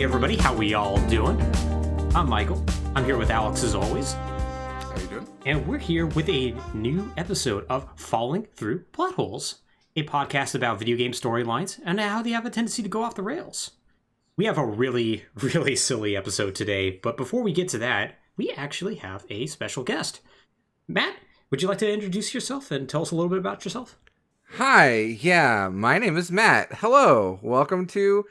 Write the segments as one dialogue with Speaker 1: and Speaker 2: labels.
Speaker 1: everybody, how we all doing? I'm Michael. I'm here with Alex as always.
Speaker 2: How you doing?
Speaker 1: And we're here with a new episode of Falling Through Plot Holes, a podcast about video game storylines and how they have a tendency to go off the rails. We have a really, really silly episode today, but before we get to that, we actually have a special guest. Matt, would you like to introduce yourself and tell us a little bit about yourself?
Speaker 3: Hi, yeah, my name is Matt. Hello, welcome to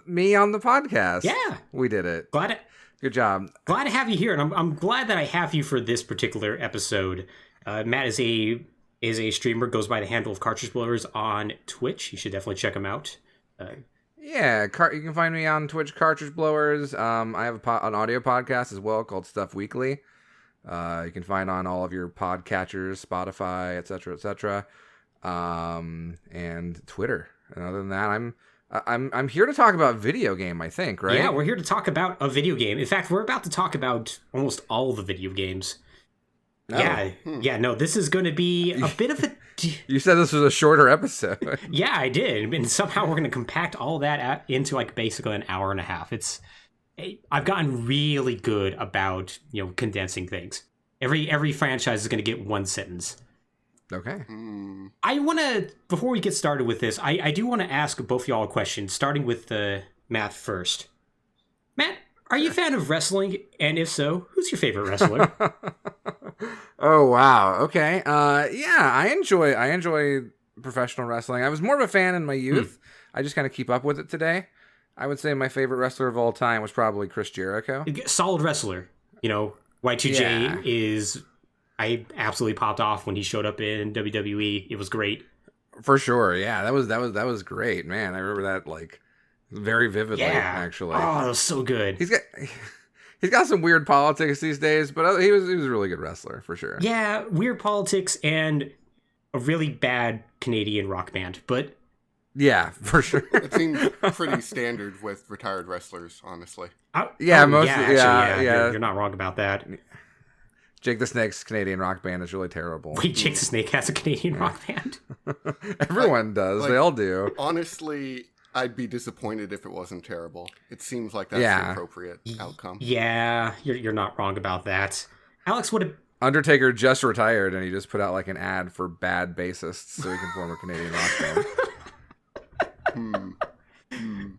Speaker 3: me on the podcast.
Speaker 1: Yeah.
Speaker 3: We did it. Good job.
Speaker 1: Glad to have you here, and I'm glad that I have you for this particular episode. Matt is a streamer, goes by the handle of Cartridgeblowers on Twitch. You should definitely check him out.
Speaker 3: Yeah, you can find me on Twitch, Cartridgeblowers. I have an audio podcast as well called Stuff Weekly. You can find on all of your podcatchers, Spotify, etc., and Twitter. And other than that, I'm here to talk about video game, I think, right?
Speaker 1: Yeah, we're here to talk about a video game. In fact, we're about to talk about almost all the video games. Oh. Yeah, no, this is going to be a bit of a...
Speaker 3: You said this was a shorter episode.
Speaker 1: Yeah, I did. And somehow we're going to compact all that into like basically an hour and a half. I've gotten really good about, condensing things. Every franchise is going to get one sentence.
Speaker 3: Okay.
Speaker 1: I want to, before we get started with this, I do want to ask both y'all a question, starting with Matt first. Matt, are you a fan of wrestling? And if so, who's your favorite wrestler?
Speaker 3: Oh, wow. Okay. Yeah, I enjoy professional wrestling. I was more of a fan in my youth. I just kind of keep up with it today. I would say my favorite wrestler of all time was probably Chris Jericho.
Speaker 1: Solid wrestler. Y2J is... I absolutely popped off when he showed up in WWE. It was great.
Speaker 3: For sure, yeah. That was great, man. I remember that like very vividly, actually.
Speaker 1: Oh, that was so good.
Speaker 3: He's got some weird politics these days, but he was a really good wrestler for sure.
Speaker 1: Yeah, weird politics and a really bad Canadian rock band, but
Speaker 3: yeah, for sure.
Speaker 2: It seems pretty standard with retired wrestlers, honestly.
Speaker 3: Mostly.
Speaker 1: You're not wrong about that.
Speaker 3: Jake the Snake's Canadian rock band is really terrible.
Speaker 1: Wait, Jake the Snake has a Canadian rock band?
Speaker 3: Everyone does. They all do.
Speaker 2: Honestly, I'd be disappointed if it wasn't terrible. It seems like that's the appropriate outcome.
Speaker 1: Yeah, you're not wrong about that. Alex,
Speaker 3: Undertaker just retired, and he just put out like an ad for bad bassists so he can form a Canadian rock band.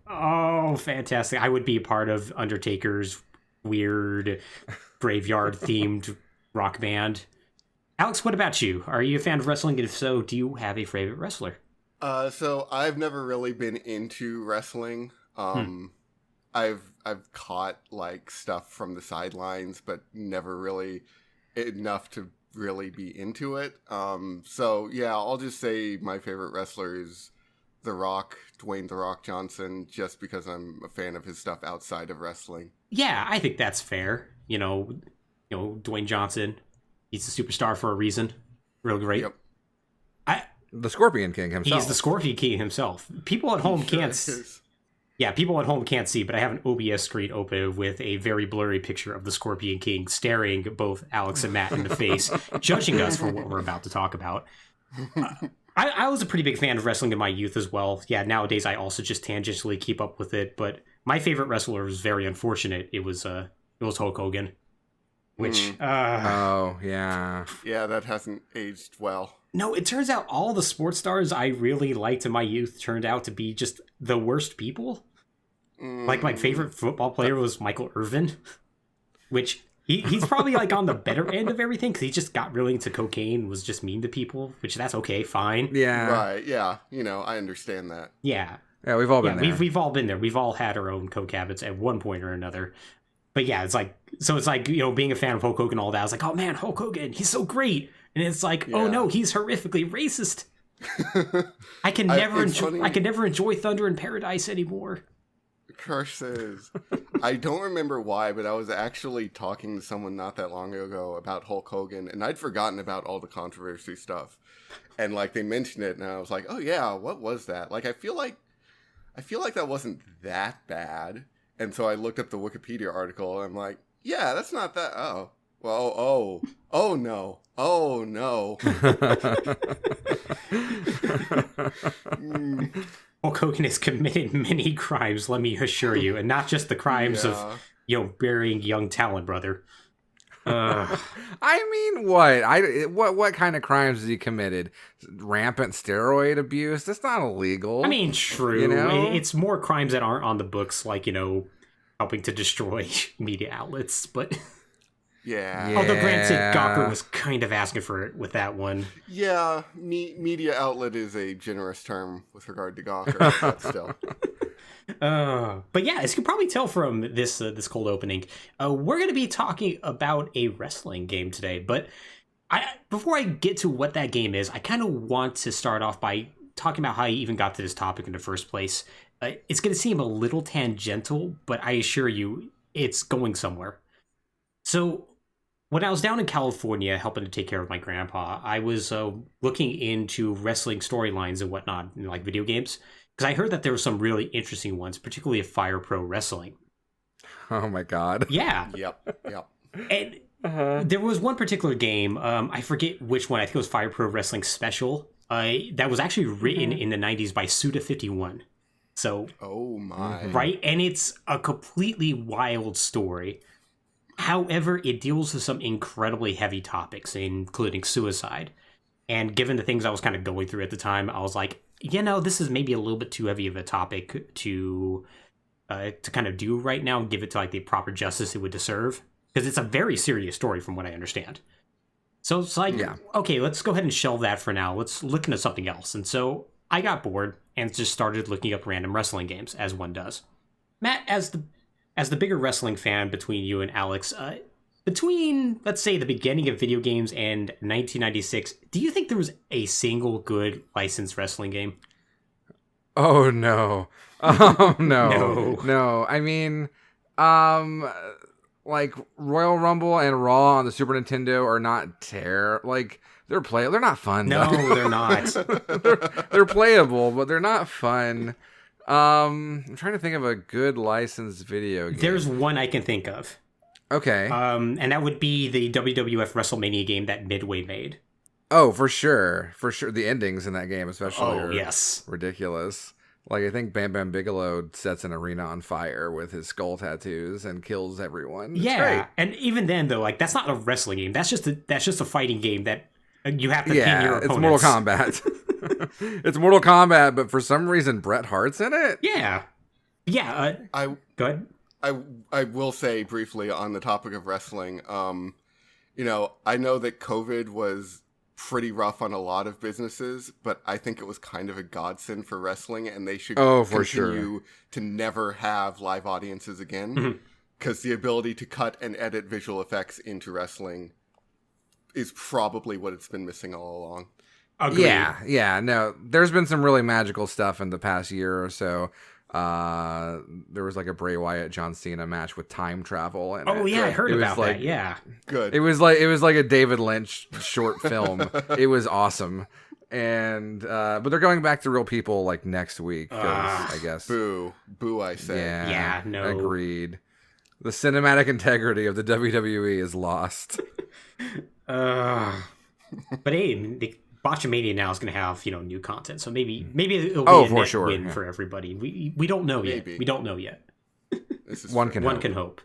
Speaker 1: Oh, fantastic. I would be a part of Undertaker's weird graveyard-themed rock band. Alex, what about you? Are you a fan of wrestling? And if so, do you have a favorite wrestler?
Speaker 2: So I've never really been into wrestling. I've caught like stuff from the sidelines, but never really enough to really be into it. So yeah, I'll just say my favorite wrestler is The Rock, Dwayne "The Rock" Johnson, just because I'm a fan of his stuff outside of wrestling.
Speaker 1: Yeah, I think that's fair. Dwayne Johnson, he's a superstar for a reason. Real great.
Speaker 2: Yep.
Speaker 3: The Scorpion King himself.
Speaker 1: He's the Scorpion King himself. People at home can't see, but I have an OBS screen open with a very blurry picture of the Scorpion King staring both Alex and Matt in the face, judging us for what we're about to talk about. I was a pretty big fan of wrestling in my youth as well. Yeah, nowadays I also just tangentially keep up with it, but my favorite wrestler was very unfortunate. It was Hulk Hogan, which
Speaker 3: oh yeah,
Speaker 2: that hasn't aged well.
Speaker 1: No, it turns out all the sports stars I really liked in my youth turned out to be just the worst people. Like my favorite football player was Michael Irvin, which he's probably like on the better end of everything because he just got really into cocaine, was just mean to people, which that's okay, fine.
Speaker 3: Yeah,
Speaker 2: right. Yeah, I understand that.
Speaker 1: Yeah.
Speaker 3: Yeah, we've all been there.
Speaker 1: We've all been there. We've all had our own coke habits at one point or another. But yeah, it's like being a fan of Hulk Hogan and all that. I was like, oh man, Hulk Hogan, he's so great. And it's like, oh no, he's horrifically racist. I can never enjoy Thunder in Paradise anymore.
Speaker 2: Curses. I don't remember why, but I was actually talking to someone not that long ago about Hulk Hogan, and I'd forgotten about all the controversy stuff. And like they mentioned it, and I was like, oh yeah, what was that? Like I feel like that wasn't that bad. And so I looked up the Wikipedia article, and I'm like, yeah, that's not that. Oh. Well, oh no.
Speaker 1: Hulk Hogan has committed many crimes, let me assure you, and not just the crimes of, burying young talent, brother.
Speaker 3: I mean, what kind of crimes has he committed? Rampant steroid abuse? That's not illegal.
Speaker 1: I mean, true.
Speaker 3: You know?
Speaker 1: It's more crimes that aren't on the books, like, helping to destroy media outlets, but...
Speaker 2: Yeah.
Speaker 1: Although granted, Gawker was kind of asking for it with that one.
Speaker 2: Yeah, media outlet is a generous term with regard to Gawker, but still.
Speaker 1: But yeah, as you can probably tell from this cold opening, we're going to be talking about a wrestling game today. But before I get to what that game is, I kind of want to start off by talking about how I even got to this topic in the first place. It's going to seem a little tangential, but I assure you, it's going somewhere. So, when I was down in California helping to take care of my grandpa, I was looking into wrestling storylines and whatnot, in, like video games, because I heard that there were some really interesting ones, particularly of Fire Pro Wrestling.
Speaker 3: Oh my god.
Speaker 1: Yeah.
Speaker 2: Yep.
Speaker 1: And there was one particular game, I forget which one, I think it was Fire Pro Wrestling Special, that was actually written in the 90s by Suda51. So,
Speaker 2: oh my.
Speaker 1: Right? And it's a completely wild story. However, it deals with some incredibly heavy topics, including suicide. And given the things I was kind of going through at the time, I was like, this is maybe a little bit too heavy of a topic to kind of do right now and give it to like the proper justice it would deserve. Because it's a very serious story from what I understand. So it's like, okay, let's go ahead and shelve that for now. Let's look into something else. And so I got bored and just started looking up random wrestling games, as one does. Matt, as the bigger wrestling fan between you and Alex, between, let's say, the beginning of video games and 1996, do you think there was a single good licensed wrestling game?
Speaker 3: Oh, no. Oh, no.
Speaker 1: No.
Speaker 3: No. I mean, like, Royal Rumble and Raw on the Super Nintendo are not they're not fun.
Speaker 1: No,
Speaker 3: though.
Speaker 1: they're not.
Speaker 3: they're playable, but they're not fun. I'm trying to think of a good licensed video game.
Speaker 1: There's one I can think of.
Speaker 3: Okay.
Speaker 1: And that would be the WWF WrestleMania game that Midway made.
Speaker 3: Oh, for sure. For sure. The endings in that game especially are
Speaker 1: yes.
Speaker 3: ridiculous. Like, I think Bam Bam Bigelow sets an arena on fire with his skull tattoos and kills everyone. It's great.
Speaker 1: And even then, though, like, that's not a wrestling game. That's just a fighting game that you have to pin your opponents.
Speaker 3: It's Mortal Kombat. It's Mortal Kombat, but for some reason Bret Hart's in it?
Speaker 1: Yeah. Yeah. Go ahead.
Speaker 2: I will say briefly on the topic of wrestling, I know that COVID was pretty rough on a lot of businesses, but I think it was kind of a godsend for wrestling, and they should continue to never have live audiences again, because the ability to cut and edit visual effects into wrestling is probably what it's been missing all along.
Speaker 1: Agreed.
Speaker 3: Yeah, no, there's been some really magical stuff in the past year or so. There was like a Bray Wyatt John Cena match with time travel in it.
Speaker 1: Oh yeah, I heard about that. Yeah,
Speaker 2: good.
Speaker 3: It was like a David Lynch short film. It was awesome, and but they're going back to real people like next week. I guess.
Speaker 2: Boo, I say.
Speaker 1: Yeah, no.
Speaker 3: Agreed. The cinematic integrity of the WWE is lost.
Speaker 1: But hey, the Botchamania now is going to have it'll new content, so maybe it'll be a net win for everybody. We don't know yet. We don't know yet.
Speaker 3: One can hope.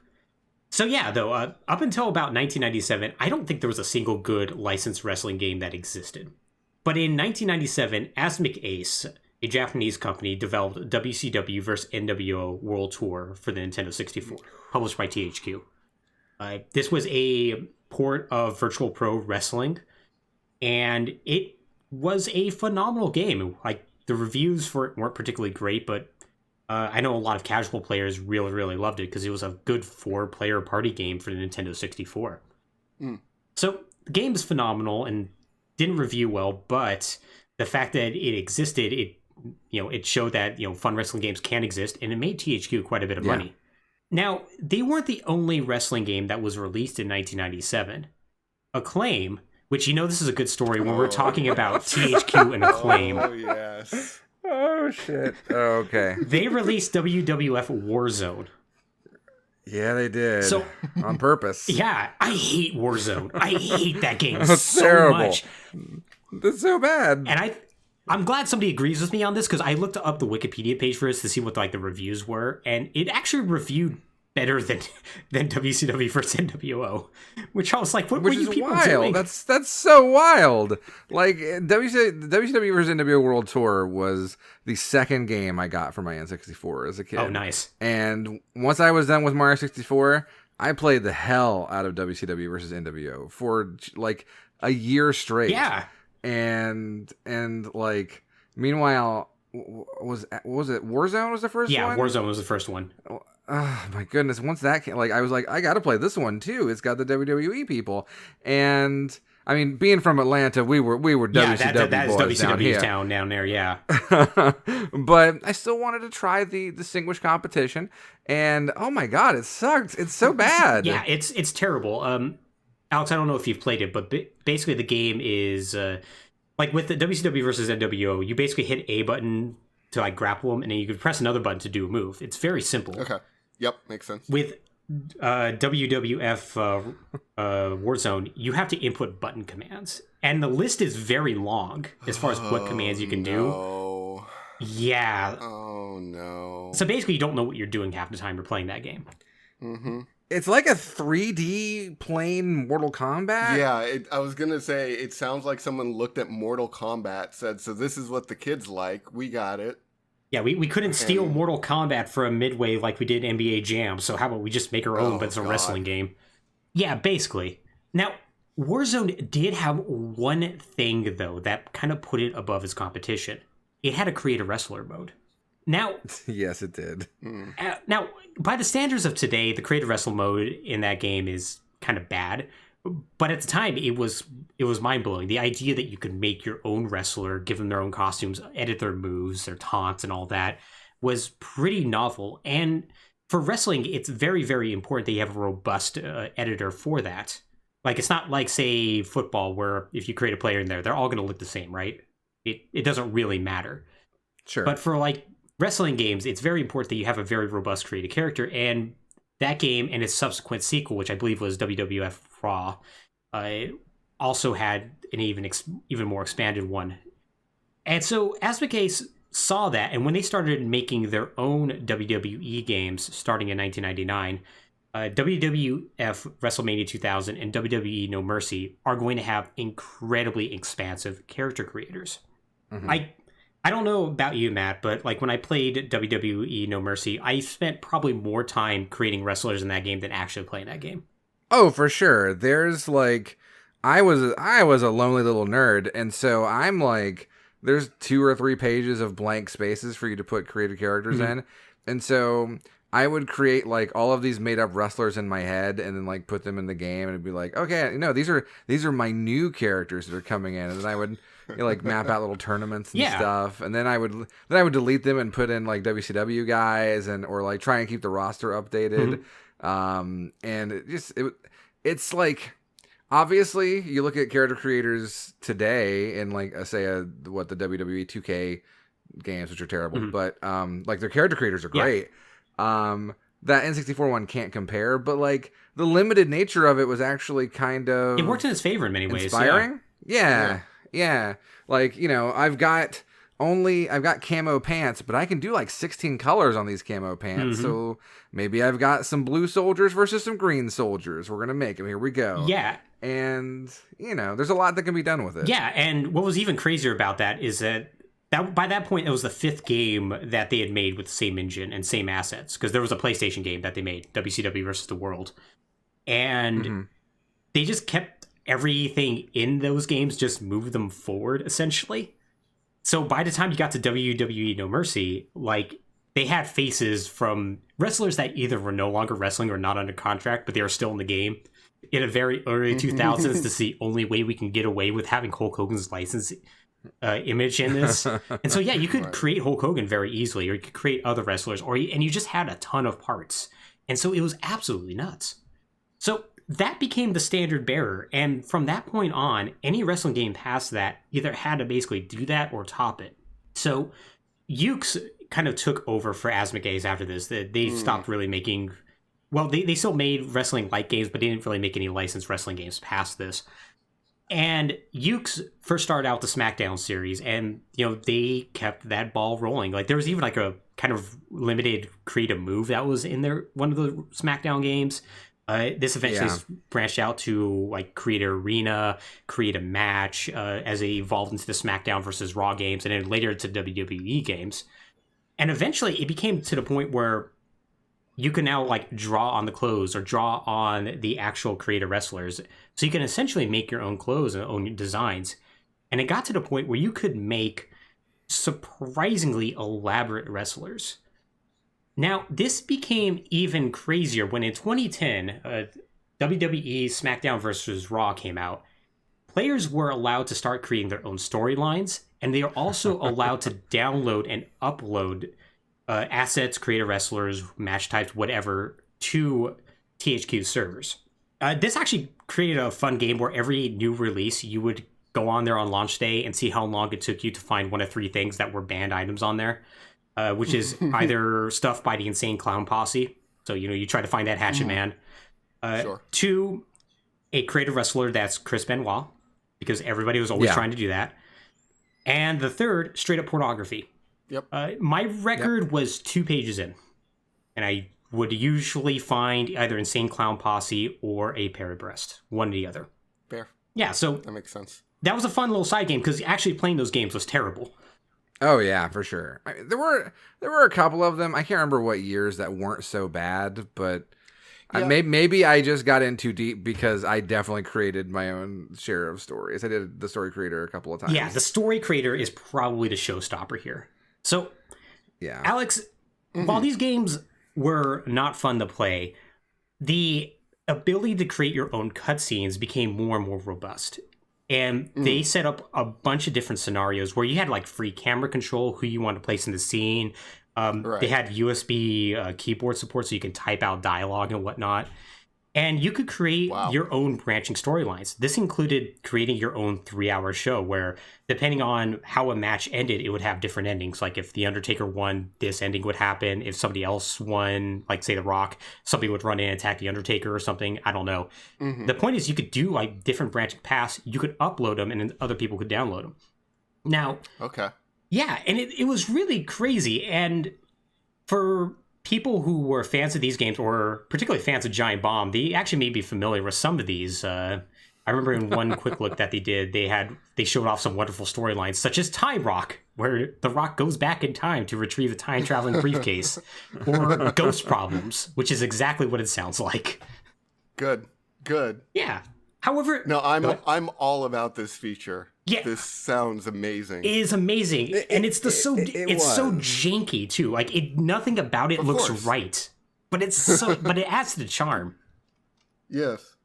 Speaker 1: So yeah, though up until about 1997, I don't think there was a single good licensed wrestling game that existed. But in 1997, Asmic Ace, a Japanese company, developed WCW vs NWO World Tour for the Nintendo 64, published by THQ. This was a port of Virtual Pro Wrestling. And it was a phenomenal game. Like, the reviews for it weren't particularly great, but I know a lot of casual players really, really loved it because it was a good 4-player party game for the Nintendo 64. So the game is phenomenal and didn't review well, but the fact that it existed, it showed that fun wrestling games can exist, and it made THQ quite a bit of money. Now, they weren't the only wrestling game that was released in 1997. Acclaim, which this is a good story when we're talking about THQ and Acclaim.
Speaker 2: Oh, yes.
Speaker 3: Oh, shit. Oh, okay.
Speaker 1: They released WWF Warzone.
Speaker 3: Yeah, they did.
Speaker 1: So,
Speaker 3: on purpose.
Speaker 1: Yeah, I hate Warzone. I hate that game
Speaker 3: That's
Speaker 1: so
Speaker 3: terrible.
Speaker 1: much.
Speaker 3: That's so bad.
Speaker 1: And I'm glad somebody agrees with me on this because I looked up the Wikipedia page for this to see what like the reviews were, and it actually reviewed better than WCW versus NWO, which I was like, what were you people
Speaker 3: wild.
Speaker 1: doing?
Speaker 3: That's so wild. Like WCW versus NWO World Tour was the second game I got for my N64 as a kid.
Speaker 1: Oh, nice.
Speaker 3: And once I was done with Mario 64, I played the hell out of WCW versus NWO for like a year straight.
Speaker 1: Yeah.
Speaker 3: And like meanwhile, was it Warzone was the first one?
Speaker 1: Yeah, Warzone was the first one.
Speaker 3: Oh my goodness! Once that came, like I was like, I got to play this one too. It's got the WWE people, and I mean, being from Atlanta, we were WCW
Speaker 1: that is
Speaker 3: boys
Speaker 1: WCW's town down there. Yeah,
Speaker 3: but I still wanted to try the distinguished competition, and oh my god, it sucked. It's so bad.
Speaker 1: Yeah, it's terrible. Alex, I don't know if you've played it, but basically the game is like with the WCW versus NWO, you basically hit a button to like grapple them, and then you could press another button to do a move. It's very simple.
Speaker 2: Okay. Yep, makes sense.
Speaker 1: With WWF Warzone, you have to input button commands, and the list is very long as far as what commands you can do. Yeah.
Speaker 2: Oh no.
Speaker 1: So basically, you don't know what you're doing half the time you're playing that game.
Speaker 2: Mm-hmm.
Speaker 3: It's like a 3D plane Mortal Kombat.
Speaker 2: Yeah, I was gonna say it sounds like someone looked at Mortal Kombat, said, "So this is what the kids like. We got it."
Speaker 1: Yeah, we couldn't steal Mortal Kombat from Midway like we did NBA Jam, so how about we just make our own, but it's a wrestling game. Yeah, basically. Now, Warzone did have one thing, though, that kind of put it above its competition. It had a create a wrestler mode. Now,
Speaker 3: yes, it did.
Speaker 1: Now, by the standards of today, the create a wrestler mode in that game is kind of bad. But at the time, it was mind-blowing. The idea that you could make your own wrestler, give them their own costumes, edit their moves, their taunts, and all that was pretty novel. And for wrestling, it's very, very important that you have a robust editor for that. Like, it's not like, say, football, where if you create a player in there, they're all going to look the same, right? It doesn't really matter.
Speaker 3: Sure.
Speaker 1: But for, like, wrestling games, it's very important that you have a very robust created character. And that game and its subsequent sequel, which I believe was WWF Raw, also had an even more expanded one. And so Asmodee saw that, and when they started making their own WWE games starting in 1999, WWF WrestleMania 2000 and WWE No Mercy are going to have incredibly expansive character creators. Mm-hmm. I don't know about you, Matt, but like when I played WWE No Mercy, I spent probably more time creating wrestlers in that game than actually playing that game.
Speaker 3: Oh, for sure. There's like, I was a lonely little nerd, and so I'm like, there's 2 or 3 pages of blank spaces for you to put creative characters in, and so I would create like all of these made up wrestlers in my head, and then like put them in the game, and it'd be like, okay, these are my new characters that are coming in, and then I would like map out little tournaments and stuff, and then I would delete them and put in like WCW guys, or like try and keep the roster updated. And it's like, obviously you look at character creators today in like the WWE 2K games, which are terrible, but like their character creators are great. That N64 one can't compare, but like the limited nature of it was actually kind of,
Speaker 1: it worked in its favor in many ways.
Speaker 3: Inspiring. Yeah. Like, I've got camo pants, but I can do like 16 colors on these camo pants. So maybe I've got some blue soldiers versus some green soldiers. We're going to make them. Here we go.
Speaker 1: Yeah.
Speaker 3: And, there's a lot that can be done with it.
Speaker 1: Yeah. And what was even crazier about that is that by that point, it was the 5th game that they had made with the same engine and same assets. Because there was a PlayStation game that they made, WCW versus the World. And they just kept everything in those games, just moved them forward, essentially. So by the time you got to WWE No Mercy, like, they had faces from wrestlers that either were no longer wrestling or not under contract, but they were still in the game. In a very early 2000s, this is the only way we can get away with having Hulk Hogan's license image in this. And so, yeah, you could create Hulk Hogan very easily, or you could create other wrestlers, and you just had a ton of parts. And so it was absolutely nuts. So that became the standard bearer. And from that point on, any wrestling game past that either had to basically do that or top it. So Ukes kind of took over for Asmodee after this. They stopped really making... Well, they still made wrestling-like games, but they didn't really make any licensed wrestling games past this. And Ukes first started out the SmackDown series, and they kept that ball rolling. Like there was even like a kind of limited creative move that was in there, one of the SmackDown games. This eventually branched out to like create an arena, create a match, as it evolved into the SmackDown versus Raw games, and then later to WWE games. And eventually it became to the point where you can now like draw on the clothes or draw on the actual creative wrestlers. So you can essentially make your own clothes and own designs. And it got to the point where you could make surprisingly elaborate wrestlers. Now, this became even crazier when in 2010, WWE SmackDown vs. Raw came out. Players were allowed to start creating their own storylines, and they are also allowed to download and upload assets, creative wrestlers, match types, whatever, to THQ servers. This actually created a fun game where every new release, you would go on there on launch day and see how long it took you to find one of three things that were banned items on there. Which is either stuff by the Insane Clown Posse. So, you try to find that Hatchet Man.
Speaker 2: Sure.
Speaker 1: 2, a creative wrestler that's Chris Benoit, because everybody was always trying to do that. And the 3rd, straight up pornography.
Speaker 2: Yep.
Speaker 1: My record was 2 pages in. And I would usually find either Insane Clown Posse or a pair of breast. One or the other.
Speaker 2: Fair.
Speaker 1: Yeah, so...
Speaker 2: That makes sense.
Speaker 1: That was a fun little side game, because actually playing those games was terrible.
Speaker 3: Oh yeah, for sure. There were a couple of them. I can't remember what years that weren't so bad, but maybe I just got in too deep because I definitely created my own share of stories. I did the story creator a couple of times.
Speaker 1: Yeah, the story creator is probably the showstopper here. So,
Speaker 3: yeah,
Speaker 1: Alex, while these games were not fun to play, the ability to create your own cutscenes became more and more robust. And they set up a bunch of different scenarios where you had like free camera control, who you want to place in the scene. They had USB keyboard support so you can type out dialogue and whatnot. And you could create your own branching storylines. This included creating your own 3-hour show where, depending on how a match ended, it would have different endings. Like if The Undertaker won, this ending would happen. If somebody else won, like say The Rock, somebody would run in and attack The Undertaker or something. I don't know. The point is you could do like different branching paths. You could upload them and then other people could download them. Now, yeah, and it was really crazy. And for people who were fans of these games, or particularly fans of Giant Bomb, they actually may be familiar with some of these. I remember in one quick look that they did, they showed off some wonderful storylines, such as Time Rock, where The Rock goes back in time to retrieve a time-traveling briefcase, or Ghost Problems, which is exactly what it sounds like.
Speaker 2: Good.
Speaker 1: Yeah. However...
Speaker 2: No, I'm all about this feature.
Speaker 1: Yeah.
Speaker 2: This sounds amazing.
Speaker 1: It is amazing. And it's so janky too. Like nothing about it looks right. But but it adds to the charm.
Speaker 2: Yes.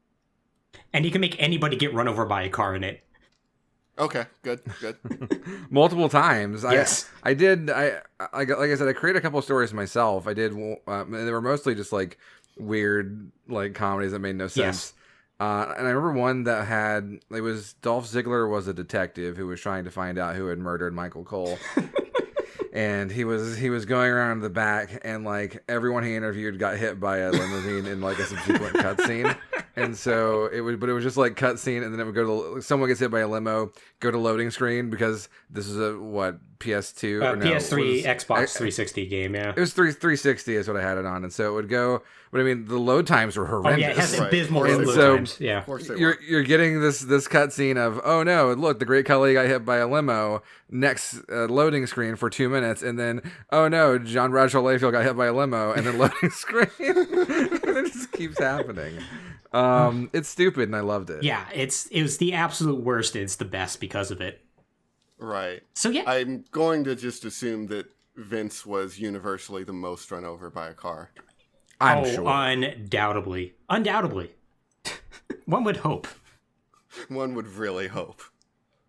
Speaker 1: And you can make anybody get run over by a car in it.
Speaker 2: Okay, good.
Speaker 3: Multiple times.
Speaker 1: Yes.
Speaker 3: I did. Like I said, I created a couple of stories myself. I did. They were mostly just like weird, like comedies that made no sense.
Speaker 1: Yes.
Speaker 3: And I remember one that it was Dolph Ziggler was a detective who was trying to find out who had murdered Michael Cole. And he was going around the back, and like everyone he interviewed got hit by a limousine in like a subsequent cutscene. And so it was just like cutscene, and then it would go to someone gets hit by a limo, go to loading screen because this is a PS2 or no,
Speaker 1: PS3, Xbox 360 game. Yeah,
Speaker 3: it was 360 is what I had it on, and so it would go. But I mean, the load times were horrendous.
Speaker 1: Oh yeah, it has abysmal
Speaker 3: and
Speaker 1: load
Speaker 3: so
Speaker 1: times. Yeah,
Speaker 3: you're getting this cutscene of, oh no, look, the Great Khali got hit by a limo. Next loading screen for 2 minutes, and then oh no, John Bradshaw Layfield got hit by a limo, and then loading screen. And it just keeps happening. It's stupid, and I loved it.
Speaker 1: Yeah, it was the absolute worst. And it's the best because of it.
Speaker 2: Right.
Speaker 1: So yeah,
Speaker 2: I'm going to just assume that Vince was universally the most run over by a car.
Speaker 3: I'm sure.
Speaker 1: Undoubtedly. One would hope.
Speaker 2: One would really hope.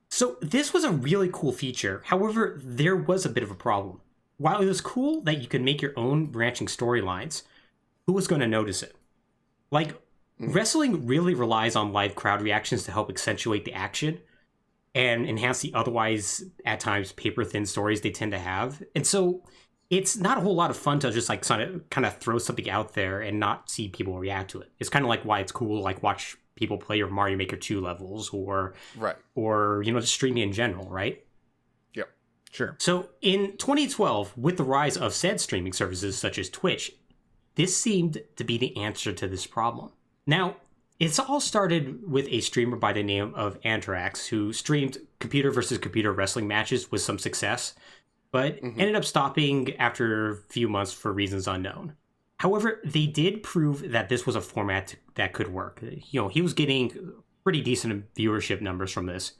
Speaker 1: So this was a really cool feature. However, there was a bit of a problem. While it was cool that you could make your own branching storylines, who was going to notice it? Like, wrestling really relies on live crowd reactions to help accentuate the action and enhance the otherwise, at times, paper-thin stories they tend to have. And so it's not a whole lot of fun to just like kind of throw something out there and not see people react to it. It's kind of like why it's cool to like watch people play your Mario Maker 2 levels or
Speaker 2: Right.
Speaker 1: or just streaming in general, right?
Speaker 2: Yep.
Speaker 3: Sure.
Speaker 1: So in 2012, with the rise of said streaming services such as Twitch, this seemed to be the answer to this problem. Now, it's all started with a streamer by the name of Anthrax who streamed computer versus computer wrestling matches with some success, but ended up stopping after a few months for reasons unknown. However, they did prove that this was a format that could work. He was getting pretty decent viewership numbers from this.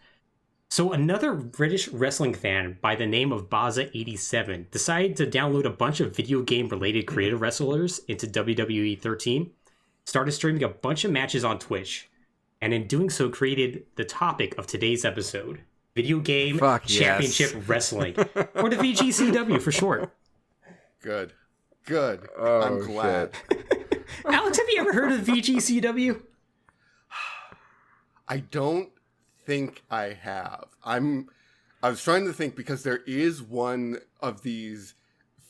Speaker 1: So another British wrestling fan by the name of Baza87 decided to download a bunch of video game-related creative wrestlers into WWE 13, started streaming a bunch of matches on Twitch, and in doing so created the topic of today's episode, Video Game Championship Wrestling, or the VGCW for short.
Speaker 2: Good. I'm glad.
Speaker 1: Alex, have you ever heard of the VGCW?
Speaker 2: I don't think I have. I was trying to think because there is one of these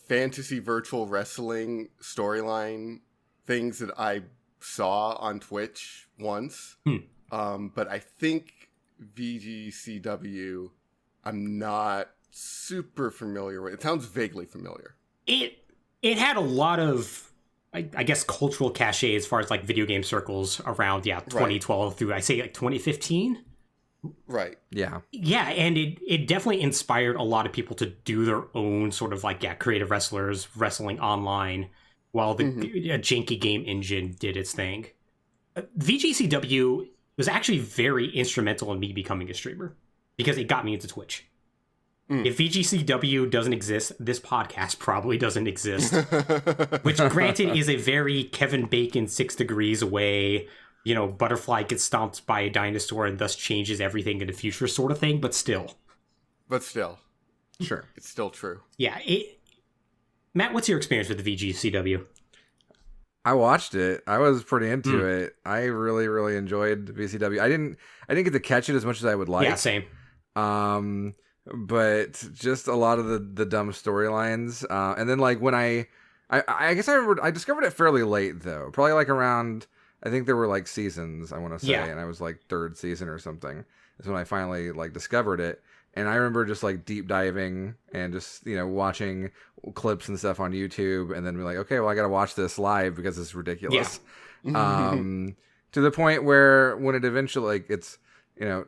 Speaker 2: fantasy virtual wrestling storyline things that I saw on Twitch once. But I think VGCW I'm not super familiar with. It sounds vaguely familiar.
Speaker 1: It had a lot of, I guess, cultural cachet as far as like video game circles around 2012 through, I say, like 2015.
Speaker 2: Right.
Speaker 3: Yeah.
Speaker 1: Yeah, and it definitely inspired a lot of people to do their own sort of like creative wrestlers wrestling online while the janky game engine did its thing. VGCW was actually very instrumental in me becoming a streamer because it got me into Twitch. If VGCW doesn't exist, this podcast probably doesn't exist. Which, granted, is a very Kevin Bacon 6 degrees away, butterfly gets stomped by a dinosaur and thus changes everything in the future sort of thing, but still.
Speaker 3: Sure.
Speaker 2: It's still true.
Speaker 1: Yeah. Matt, what's your experience with the VGCW?
Speaker 3: I watched it. I was pretty into it. I really, really enjoyed the VCW. I didn't get to catch it as much as I would like.
Speaker 1: Yeah, same.
Speaker 3: But just a lot of the dumb storylines. And then like when I guess I remember I discovered it fairly late though. Probably like around, I think there were like seasons, I want to say, and I was like third season or something. That's when I finally like discovered it. And I remember just like deep diving and just, watching clips and stuff on YouTube and then be like, okay, well I got to watch this live because it's ridiculous. Yeah. To the point where when it eventually like it's, I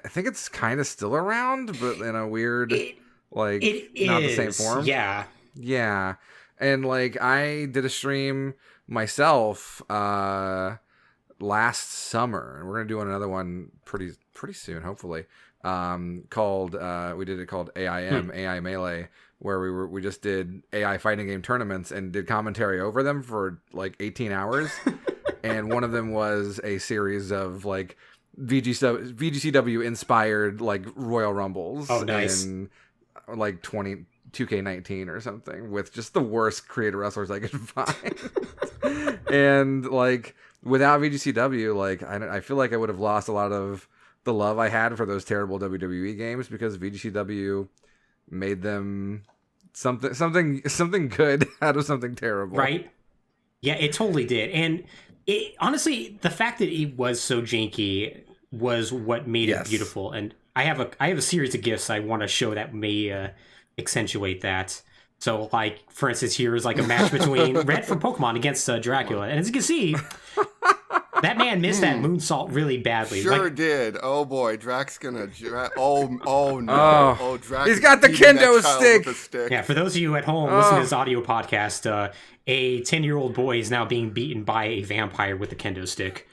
Speaker 3: think it's kind of still around, but in a weird, not the same form.
Speaker 1: Yeah.
Speaker 3: Yeah. And like I did a stream myself last summer, and we're gonna do another one pretty soon, hopefully. Called AIM AI Melee, where we just did AI fighting game tournaments and did commentary over them for like 18 hours, and one of them was a series of like VGCW inspired like Royal Rumbles.
Speaker 1: Oh, nice.
Speaker 3: And like 2K19 or something with just the worst creative wrestlers I could find. And like without VGCW, like I feel like I would have lost a lot of the love I had for those terrible WWE games because VGCW made them something good out of something terrible.
Speaker 1: Right. Yeah, it totally did. And it, honestly, the fact that it was so janky was what made it beautiful. And I have a series of gifts I want to show that may accentuate that. So, like, for instance, here is like a match between Red from Pokemon against Dracula. And as you can see, that man missed that moonsault really badly.
Speaker 2: Sure did. Oh boy, Drax gonna. Oh no. Oh, Drax.
Speaker 3: He's got the kendo stick.
Speaker 1: Yeah, for those of you at home listening to this audio podcast, a 10-year-old boy is now being beaten by a vampire with a kendo stick.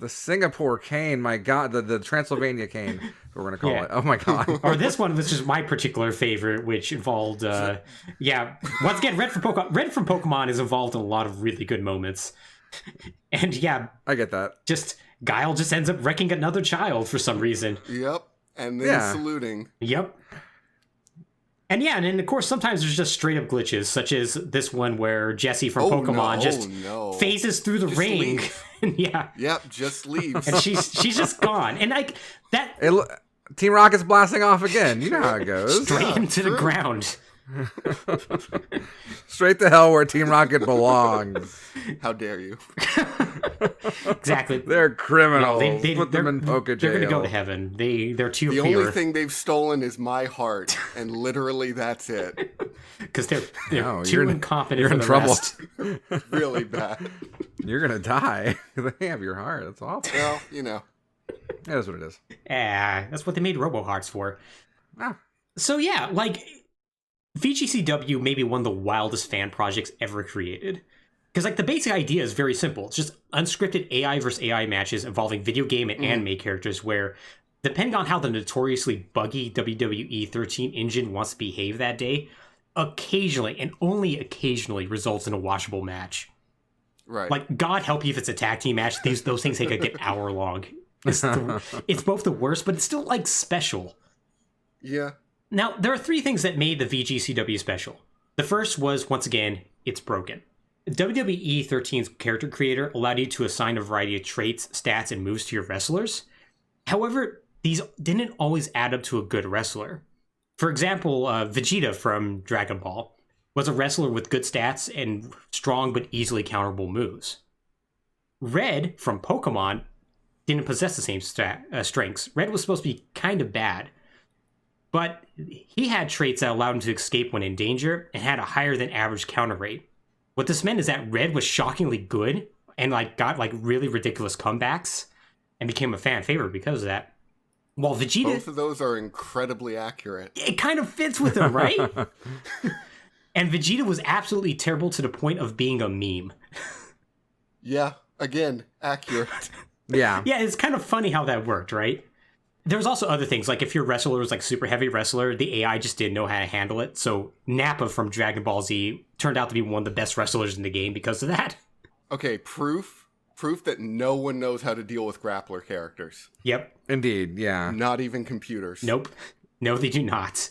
Speaker 3: The Singapore cane, my God, the Transylvania cane, we're gonna call it. Oh my God.
Speaker 1: Or this one was just my particular favorite, which involved, once again, Red from Pokemon is involved in a lot of really good moments. And yeah,
Speaker 3: I get that.
Speaker 1: Just Guile just ends up wrecking another child for some reason.
Speaker 2: Yep, and then saluting.
Speaker 1: Yep. And yeah, and then of course sometimes there's just straight up glitches, such as this one where Jessie from Pokemon phases through the ring. And
Speaker 2: Yep, just leaves.
Speaker 1: And she's just gone. And like that
Speaker 3: Team Rocket's blasting off again. You know how it goes.
Speaker 1: Straight into the ground.
Speaker 3: Straight to hell where Team Rocket belongs.
Speaker 2: How dare you?
Speaker 1: Exactly.
Speaker 3: They're criminals.
Speaker 1: No,
Speaker 3: Put them in poker jail.
Speaker 1: They're going to go to heaven. They're too
Speaker 2: The
Speaker 1: pure.
Speaker 2: only thing they've stolen is my heart, and literally that's it.
Speaker 1: Because they're
Speaker 3: No,
Speaker 1: too incompetent
Speaker 3: you're
Speaker 1: for
Speaker 3: in
Speaker 1: the
Speaker 3: trouble.
Speaker 1: rest.
Speaker 2: Really bad.
Speaker 3: You're gonna die. They have your heart. That's awful.
Speaker 2: Well, you know.
Speaker 3: That is what it is.
Speaker 1: That's what they made Robo Hearts for.
Speaker 3: Ah.
Speaker 1: So yeah, like VGCW may be one of the wildest fan projects ever created. Because like the basic idea is very simple. It's just unscripted AI versus AI matches involving video game and anime characters where, depending on how the notoriously buggy WWE 13 engine wants to behave that day, occasionally and only occasionally results in a watchable match.
Speaker 2: Right.
Speaker 1: Like, God help you if it's a tag team match. Those things take like an hour long. It's both the worst, but it's still like special.
Speaker 2: Yeah.
Speaker 1: Now, there are three things that made the VGCW special. The first was, once again, it's broken. WWE 13's character creator allowed you to assign a variety of traits, stats, and moves to your wrestlers. However, these didn't always add up to a good wrestler. For example, Vegeta from Dragon Ball was a wrestler with good stats and strong but easily counterable moves. Red from Pokemon didn't possess the same strengths. Red was supposed to be kind of bad, but he had traits that allowed him to escape when in danger and had a higher than average counter rate. What this meant is that Red was shockingly good and like got like really ridiculous comebacks and became a fan favorite because of that. While Vegeta,
Speaker 2: Both of those are incredibly accurate.
Speaker 1: it kind of fits with him, right? And Vegeta was absolutely terrible to the point of being a meme.
Speaker 2: Yeah, again, accurate.
Speaker 3: Yeah.
Speaker 1: Yeah, it's kind of funny how that worked, right? There's also other things, like if your wrestler was like super heavy wrestler, the AI just didn't know how to handle it. So Nappa from Dragon Ball Z turned out to be one of the best wrestlers in the game because of that.
Speaker 2: Okay, proof that no one knows how to deal with grappler characters.
Speaker 1: Yep.
Speaker 3: Indeed, yeah.
Speaker 2: Not even computers.
Speaker 1: Nope. No, they do not.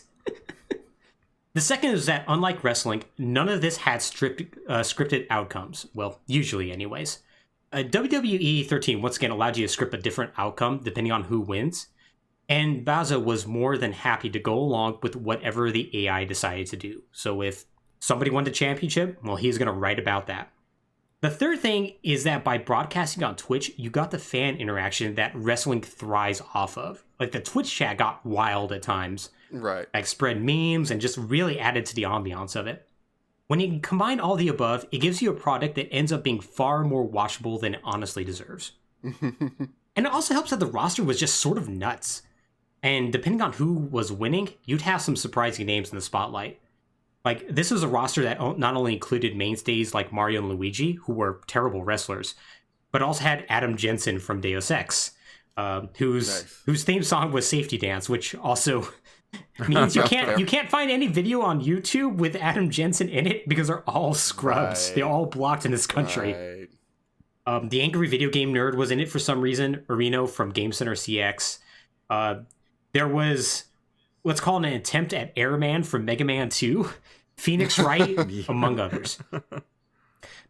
Speaker 1: The second is that, unlike wrestling, none of this had scripted outcomes. Well, usually anyways. WWE 13 once again allowed you to script a different outcome depending on who wins. And Baza was more than happy to go along with whatever the AI decided to do. So if somebody won the championship, well, he's going to write about that. The third thing is that by broadcasting on Twitch, you got the fan interaction that wrestling thrives off of. Like the Twitch chat got wild at times.
Speaker 2: Right.
Speaker 1: Like spread memes and just really added to the ambiance of it. When you combine all the above, it gives you a product that ends up being far more watchable than it honestly deserves. And it also helps that the roster was just sort of nuts. And depending on who was winning, you'd have some surprising names in the spotlight. Like, this was a roster that not only included mainstays like Mario and Luigi, who were terrible wrestlers, but also had Adam Jensen from Deus Ex, whose theme song was Safety Dance, which also means you can't find any video on YouTube with Adam Jensen in it because they're all scrubs.
Speaker 2: Right.
Speaker 1: They're all blocked in this country.
Speaker 2: Right.
Speaker 1: The Angry Video Game Nerd was in it for some reason. Areno from Game Center CX. There was, let's call it an attempt at Airman from Mega Man 2. Phoenix Wright, among others.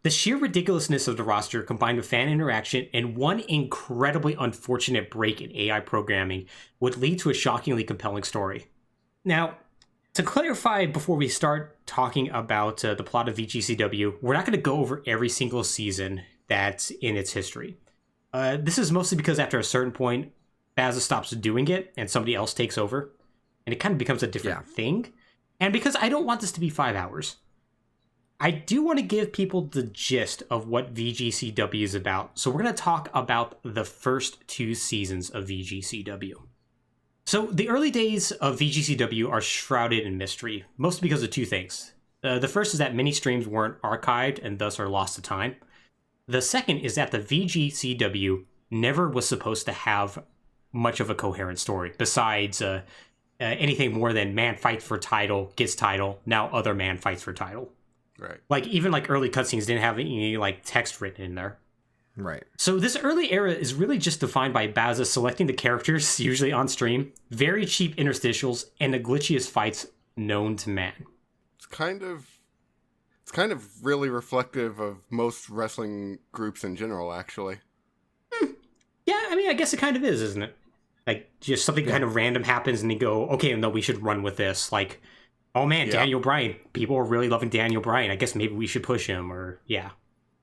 Speaker 1: The sheer ridiculousness of the roster combined with fan interaction and one incredibly unfortunate break in AI programming would lead to a shockingly compelling story. Now, to clarify before we start talking about the plot of VGCW, we're not going to go over every single season that's in its history. This is mostly because after a certain point, Baza stops doing it and somebody else takes over, and it kind of becomes a different thing. And because I don't want this to be 5 hours, I do want to give people the gist of what VGCW is about. So we're going to talk about the first 2 seasons of VGCW. So the early days of VGCW are shrouded in mystery, mostly because of 2 things. The first is that many streams weren't archived and thus are lost to time. The second is that the VGCW never was supposed to have much of a coherent story, besides anything more than man fights for title, gets title, now other man fights for title.
Speaker 2: Right.
Speaker 1: Like, even like early cutscenes didn't have any like text written in there.
Speaker 3: Right.
Speaker 1: So this early era is really just defined by Baza selecting the characters, usually on stream, very cheap interstitials, and the glitchiest fights known to man.
Speaker 2: It's kind of really reflective of most wrestling groups in general, actually.
Speaker 1: Yeah, I mean, I guess it kind of is, isn't it? Like, just something kind of random happens and you go, okay, no, we should run with this. Like, Oh man,
Speaker 2: Yeah.
Speaker 1: Daniel Bryan. People are really loving Daniel Bryan. I guess maybe we should push him, or yeah.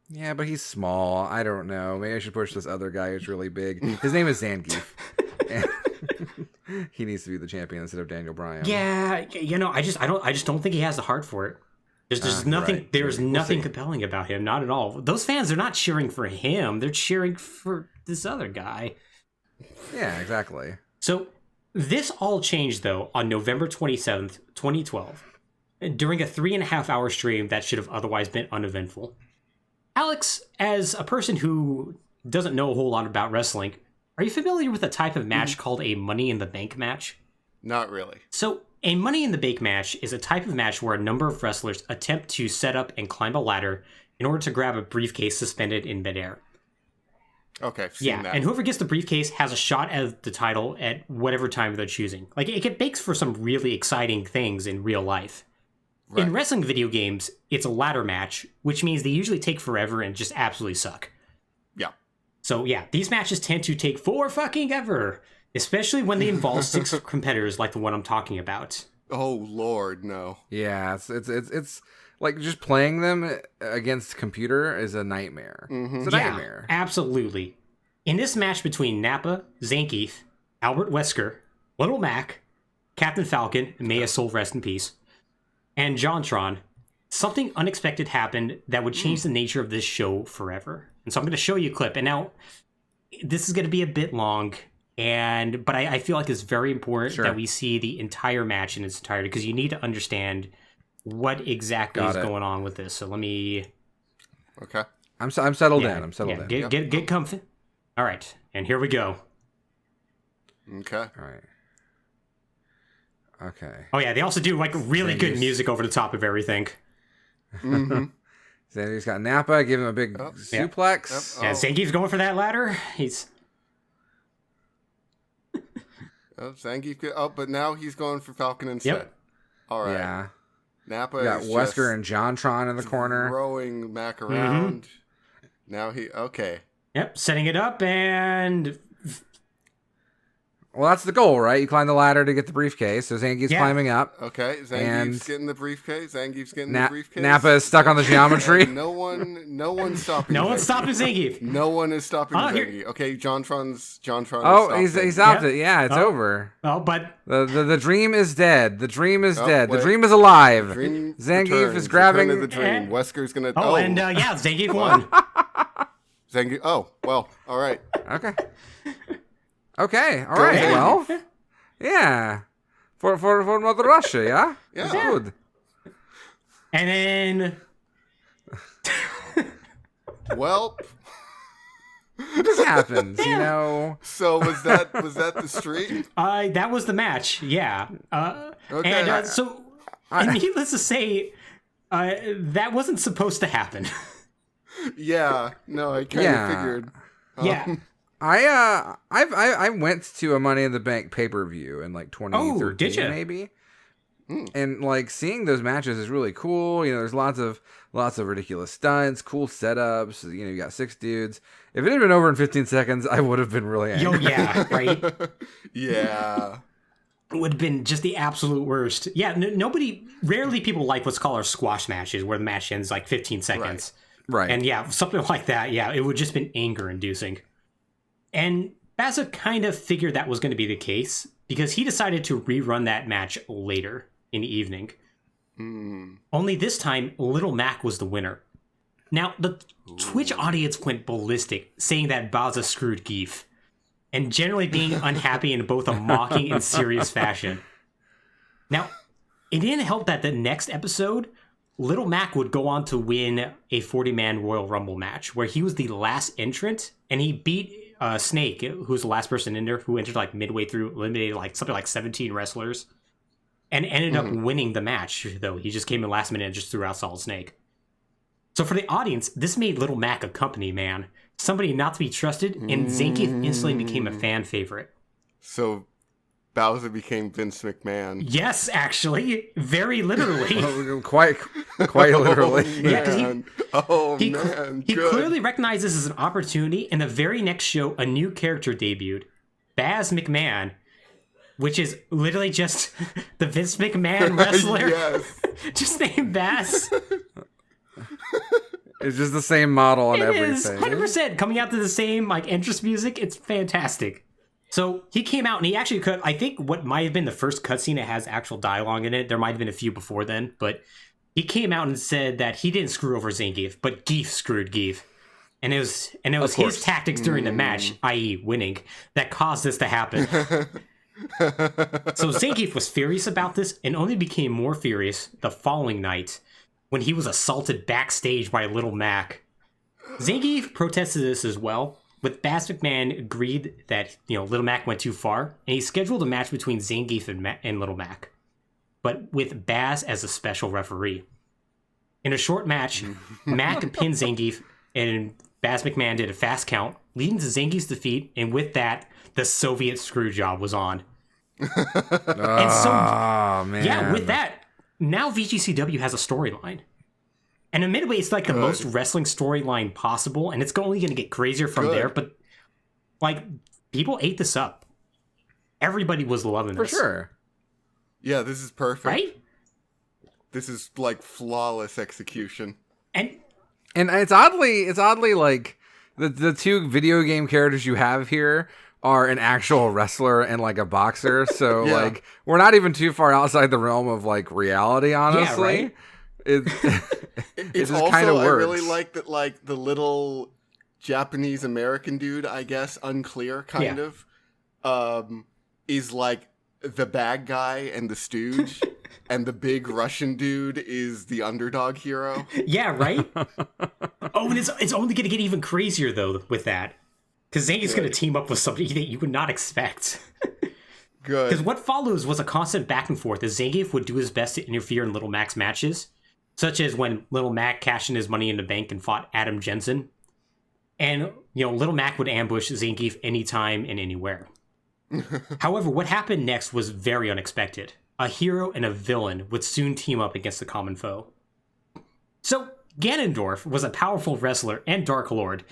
Speaker 3: Yeah, but he's small. I don't know. Maybe I should push this other guy who's really big. His name is Zangief. He needs to be the champion instead of Daniel Bryan.
Speaker 1: Yeah, I just don't think he has the heart for it. There's nothing.
Speaker 3: Right.
Speaker 1: There's
Speaker 3: We'll
Speaker 1: nothing
Speaker 3: see.
Speaker 1: compelling about him. Not at all. Those fans are not cheering for him. They're cheering for this other guy.
Speaker 3: Yeah, exactly.
Speaker 1: So this all changed though on November 27th, 2012, during a 3.5-hour stream that should have otherwise been uneventful. Alex, as a person who doesn't know a whole lot about wrestling, are you familiar with a type of match called a Money in the Bank match?
Speaker 2: Not really.
Speaker 1: So, a Money in the Bank match is a type of match where a number of wrestlers attempt to set up and climb a ladder in order to grab a briefcase suspended in midair.
Speaker 2: Okay, I've seen that.
Speaker 1: And whoever gets the briefcase has a shot at the title at whatever time they're choosing. Like, it makes for some really exciting things in real life.
Speaker 2: Right.
Speaker 1: In wrestling video games, it's a ladder match, which means they usually take forever and just absolutely suck.
Speaker 2: Yeah.
Speaker 1: So yeah, these matches tend to take forever, especially when they involve 6 competitors like the one I'm talking about.
Speaker 2: Oh Lord, no.
Speaker 3: Yeah, it's like just playing them against computer is a nightmare. It's a nightmare.
Speaker 1: Absolutely. In this match between Nappa, Zangief, Albert Wesker, Little Mac, Captain Falcon, may his soul rest in peace, and JonTron, something unexpected happened that would change the nature of this show forever. And so I'm going to show you a clip. And now, this is going to be a bit long, but I feel like it's very important that we see the entire match in its entirety, because you need to understand what exactly is going on with this. So let me...
Speaker 2: Okay.
Speaker 3: I'm settled in. I'm settled in.
Speaker 1: Get comfy. All right, and here we go.
Speaker 2: Okay.
Speaker 3: All right. Okay.
Speaker 1: Oh yeah, they also do like really good music over the top of everything.
Speaker 2: Mm-hmm.
Speaker 3: Zangief's got Nappa, give him a big suplex.
Speaker 2: Yep.
Speaker 1: Yeah, Zangief's going for that ladder. He's...
Speaker 2: Zangief. But now he's going for Falcon instead.
Speaker 1: Yep.
Speaker 2: All right.
Speaker 3: Yeah.
Speaker 2: Nappa
Speaker 3: We got
Speaker 2: is
Speaker 3: Wesker
Speaker 2: just
Speaker 3: and JonTron in the corner.
Speaker 2: throwing Mac around. Now okay.
Speaker 1: Yep, setting it up, and
Speaker 3: Well, that's the goal, right? You climb the ladder to get the briefcase. So Zangief's climbing up.
Speaker 2: Okay, Zangief's getting the briefcase. Zangief's getting the briefcase.
Speaker 3: Nappa is stuck on the geometry.
Speaker 2: No one's stopping.
Speaker 1: no one's stopping Zangief.
Speaker 2: No one is stopping Zangief. Okay, JonTron's.
Speaker 3: Oh, he stopped it. Yeah, it's over.
Speaker 1: Oh, but
Speaker 3: the dream is dead. The dream is dead.
Speaker 2: wait.
Speaker 3: The dream is alive.
Speaker 2: Dream
Speaker 3: Zangief
Speaker 2: returns.
Speaker 3: is grabbing
Speaker 2: Return of the dream. Wesker's gonna.
Speaker 1: and Zangief won.
Speaker 2: Zangief. Oh, well, all right.
Speaker 3: Okay. Okay. All right.
Speaker 2: ahead.
Speaker 3: Well. Yeah. For Mother Russia, yeah?
Speaker 2: Yeah.
Speaker 3: That's good.
Speaker 1: And then
Speaker 2: Well,
Speaker 3: This happens, you know.
Speaker 2: so was that the stream?
Speaker 1: that was the match. Yeah.
Speaker 2: Okay.
Speaker 1: And so, needless to say, that wasn't supposed to happen.
Speaker 2: Yeah. No, I kind of figured.
Speaker 1: Yeah.
Speaker 3: I went to a Money in the Bank pay-per-view in like 2013,
Speaker 1: did ya?
Speaker 3: maybe. And like seeing those matches is really cool. You know, there's lots of ridiculous stunts, cool setups. You know, you got 6 dudes. If it had been over in 15 seconds, I would have been really angry.
Speaker 1: Yo, yeah, right?
Speaker 2: Yeah.
Speaker 1: It would have been just the absolute worst. Yeah, rarely people like what's called our squash matches, where the match ends like 15 seconds.
Speaker 3: Right.
Speaker 1: And yeah, something like that, yeah, it would just been anger-inducing. And Baza kind of figured that was going to be the case, because he decided to rerun that match later in the evening. Only this time, Little Mac was the winner. Now, the Twitch audience went ballistic, saying that Baza screwed Geef, and generally being unhappy in both a mocking and serious fashion. Now, it didn't help that the next episode, Little Mac would go on to win a 40-man Royal Rumble match, where he was the last entrant, and he beat Snake, who was the last person in there, who entered like midway through, eliminated like something like 17 wrestlers, and ended up winning the match, though. He just came in last minute and just threw out Solid Snake. So for the audience, this made Little Mac a company man, somebody not to be trusted, and Zangief instantly became a fan favorite.
Speaker 2: So Bowser became Vince McMahon.
Speaker 1: Yes, actually, very literally.
Speaker 3: quite literally.
Speaker 1: He clearly recognized this as an opportunity, and the very next show, a new character debuted, Baz McMahon, which is literally just the Vince McMahon wrestler.
Speaker 2: Yes.
Speaker 1: Just named Bass.
Speaker 3: It's just the same model on
Speaker 1: It is
Speaker 3: everything.
Speaker 1: 100% coming out to the same like entrance music. It's fantastic. So he came out and he actually could. I think what might have been the first cutscene that has actual dialogue in it. There might have been a few before then, but he came out and said that he didn't screw over Zangief, but Geef screwed Geef. And it was his tactics during the match, i.e. winning, that caused this to happen. So Zangief was furious about this and only became more furious the following night when he was assaulted backstage by Little Mac. Zangief protested this as well, but Bass McMahon agreed that Little Mac went too far, and he scheduled a match between Zangief and Little Mac, but with Bass as a special referee. In a short match, Mac pinned Zangief, and Bass McMahon did a fast count, leading to Zangief's defeat, and with that, the Soviet screw job was on. And so,
Speaker 3: man.
Speaker 1: yeah, with that, now VGCW has a storyline. And admittedly, it's like the most wrestling storyline possible, and it's only going to get crazier from there, but like, people ate this up. Everybody was loving this.
Speaker 3: For sure.
Speaker 2: Yeah, this is perfect.
Speaker 1: Right?
Speaker 2: This is like flawless execution.
Speaker 1: And
Speaker 3: it's oddly like the two video game characters you have here are an actual wrestler and like a boxer. So
Speaker 2: Yeah.
Speaker 3: like we're not even too far outside the realm of like reality, honestly.
Speaker 1: right?
Speaker 3: It
Speaker 2: It's
Speaker 3: just
Speaker 2: also,
Speaker 3: kind of
Speaker 2: I
Speaker 3: works.
Speaker 2: really like that, like the little Japanese American dude, I guess, unclear kind of, is like the bad guy and the stooge, and the big Russian dude is the underdog hero.
Speaker 1: yeah, right? Oh, and it's only going to get even crazier, though, with that. Because Zangief's going to team up with somebody that you would not expect.
Speaker 2: Good.
Speaker 1: Because what follows was a constant back and forth as Zangief would do his best to interfere in Little Mac's matches, such as when Little Mac cashed in his money in the bank and fought Adam Jensen. And, Little Mac would ambush Zangief anytime and anywhere. However, what happened next was very unexpected. A hero and a villain would soon team up against a common foe. So, Ganondorf was a powerful wrestler and Dark Lord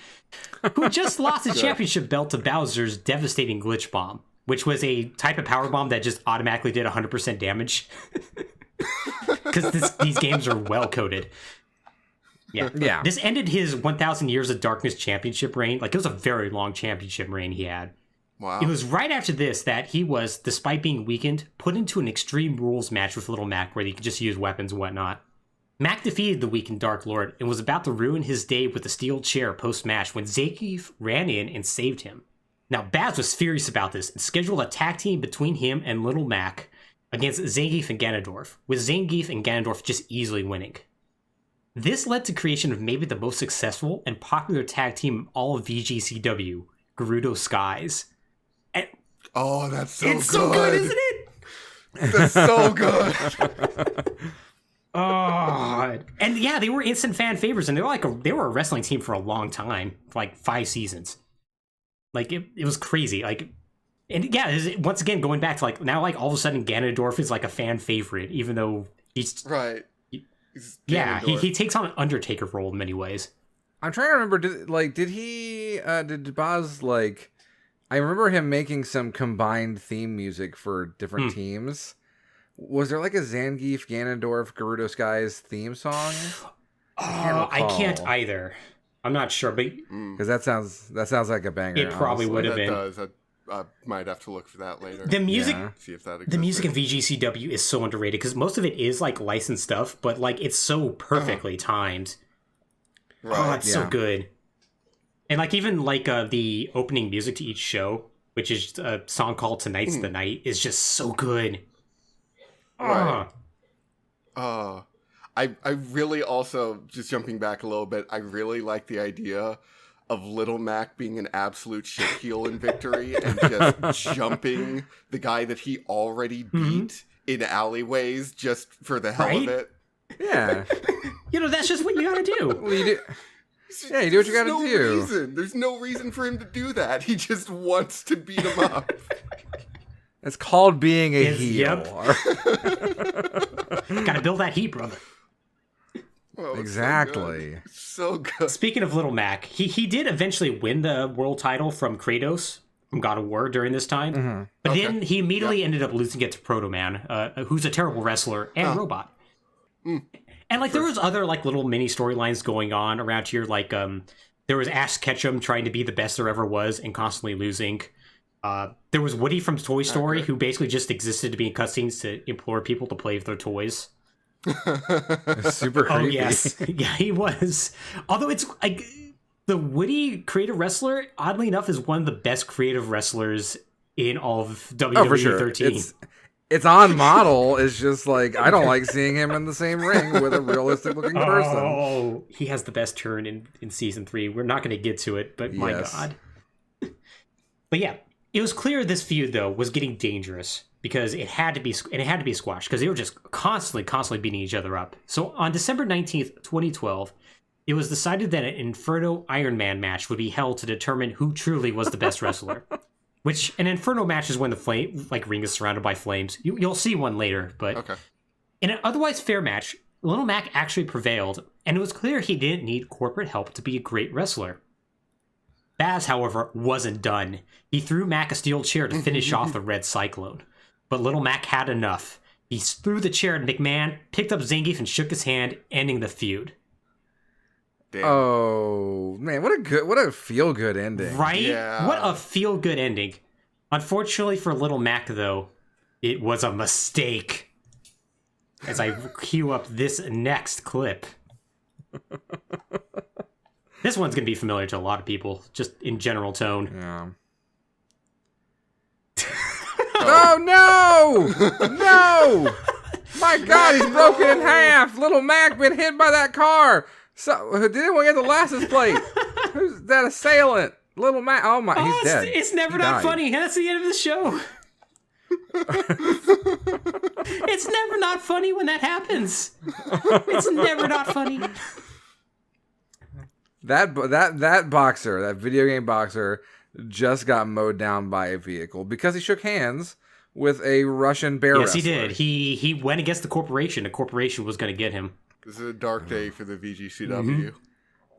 Speaker 1: who just lost his championship belt to Bowser's devastating Glitch Bomb, which was a type of power bomb that just automatically did 100% damage. Because these games are well coded. Yeah. This ended his 1,000 Years of Darkness championship reign. Like, it was a very long championship reign he had.
Speaker 2: Wow.
Speaker 1: It was right after this that he was, despite being weakened, put into an Extreme Rules match with Little Mac where he could just use weapons and whatnot. Mac defeated the weakened Dark Lord and was about to ruin his day with a steel chair post-match when Zangief ran in and saved him. Now, Baz was furious about this and scheduled a tag team between him and Little Mac against Zangief and Ganondorf, with Zangief and Ganondorf just easily winning. This led to creation of maybe the most successful and popular tag team in all of VGCW, Gerudo Skies. And
Speaker 2: Oh, that's so
Speaker 1: it's
Speaker 2: good.
Speaker 1: so good, isn't it?
Speaker 2: That's so good.
Speaker 1: Oh, and yeah, they were instant fan favorites, and they were a wrestling team for a long time, for like 5 seasons. Like it was crazy. Like, and yeah, once again going back to like now, like all of a sudden Ganondorf is like a fan favorite, even though he's
Speaker 2: Right.
Speaker 1: yeah,
Speaker 2: Ganondorf.
Speaker 1: he takes on an Undertaker role in many ways.
Speaker 3: I'm trying to remember. Did Boz like? I remember him making some combined theme music for different teams. Was there like a Zangief, Ganondorf, Gerudo Skies theme song?
Speaker 1: I can't either. I'm not sure, but
Speaker 3: Because that sounds like a banger.
Speaker 1: it probably
Speaker 3: honestly.
Speaker 1: would have
Speaker 2: That
Speaker 1: been.
Speaker 2: does. I might have to look for that later.
Speaker 1: The music,
Speaker 3: Yeah.
Speaker 2: See if that exists.
Speaker 1: the music in VGCW is so underrated because most of it is like licensed stuff, but like it's so perfectly timed. Oh,
Speaker 2: Right.
Speaker 1: it's so good. And like even like the opening music to each show, which is a song called "Tonight's the Night," is just so good.
Speaker 2: Right.
Speaker 1: Ah.
Speaker 2: I really also, just jumping back a little bit, I really like the idea of Little Mac being an absolute shitheel in victory and just jumping the guy that he already beat in alleyways just for the hell
Speaker 1: Right?
Speaker 2: of it.
Speaker 3: Yeah.
Speaker 1: That's just what you gotta do.
Speaker 3: Well, you do. Yeah, you do what you gotta do.
Speaker 2: There's no reason for him to do that. He just wants to beat him up.
Speaker 3: It's called being a
Speaker 1: Yes,
Speaker 3: heel.
Speaker 1: Gotta build that heat, brother.
Speaker 2: Oh, it's
Speaker 3: Exactly.
Speaker 2: So good.
Speaker 1: Speaking of Little Mac, he did eventually win the world title from Kratos, from God of War during this time.
Speaker 3: Mm-hmm.
Speaker 1: But then he immediately ended up losing it to Proto Man, who's a terrible wrestler and robot. And like there was other like little mini storylines going on around here, like there was Ash Ketchum trying to be the best there ever was and constantly losing. There was Woody from Toy Story who basically just existed to be in cutscenes to implore people to play with their toys.
Speaker 3: Super creepy.
Speaker 1: Oh yes, yeah, he was. Although it's like the Woody creative wrestler, oddly enough, is one of the best creative wrestlers in all of WWE
Speaker 3: for sure.
Speaker 1: 13.
Speaker 3: It's on model. It's just like I don't like seeing him in the same ring with a realistic looking person.
Speaker 1: Oh, he has the best turn in season 3. We're not going to get to it, but my God. But yeah, it was clear this feud though was getting dangerous because it had to be squashed because they were just constantly beating each other up. So on December 19th, 2012, it was decided that an Inferno Iron Man match would be held to determine who truly was the best wrestler. Which an Inferno match is when the ring is surrounded by flames. You'll see one later, but in an otherwise fair match, Little Mac actually prevailed, and it was clear he didn't need corporate help to be a great wrestler. Baz, however, wasn't done. He threw Mac a steel chair to finish off the Red Cyclone, but Little Mac had enough. He threw the chair at McMahon, picked up Zangief, and shook his hand, ending the feud.
Speaker 2: Damn.
Speaker 3: Oh man, what a feel good ending.
Speaker 1: Right?
Speaker 2: Yeah.
Speaker 1: What a feel good ending. Unfortunately for Little Mac though, it was a mistake. As I cue up this next clip. This one's gonna be familiar to a lot of people, just in general tone.
Speaker 3: Yeah. Oh no! No! My God, he's broken in half. Little Mac been hit by that car. So, did anyone get the license plate? Who's that assailant? Little Mac. Oh my, he's dead.
Speaker 1: It's never not funny. That's the end of the show. It's never not funny when that happens. It's never not funny.
Speaker 3: That boxer, that video game boxer, just got mowed down by a vehicle because he shook hands with a Russian bear wrestler.
Speaker 1: Yes, he did. He went against the corporation. The corporation was going to get him.
Speaker 2: This is a dark day for the VGCW.
Speaker 1: Mm-hmm.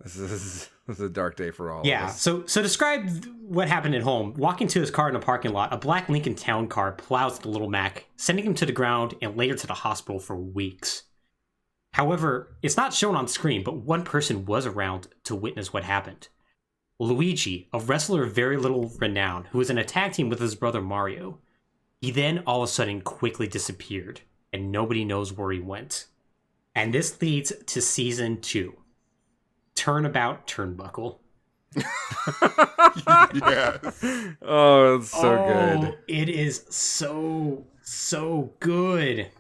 Speaker 3: This is a dark day for all of
Speaker 1: Yeah,
Speaker 3: us.
Speaker 1: so describe what happened at home. Walking to his car in a parking lot, a black Lincoln Town car plows the Little Mac, sending him to the ground and later to the hospital for weeks. However, it's not shown on screen, but one person was around to witness what happened. Luigi, a wrestler of very little renown, who was in a tag team with his brother Mario. He then all of a sudden quickly disappeared, and nobody knows where he went. And this leads to season 2. Turnabout Turnbuckle.
Speaker 2: Yes.
Speaker 3: Oh, it's so good.
Speaker 1: It is so good.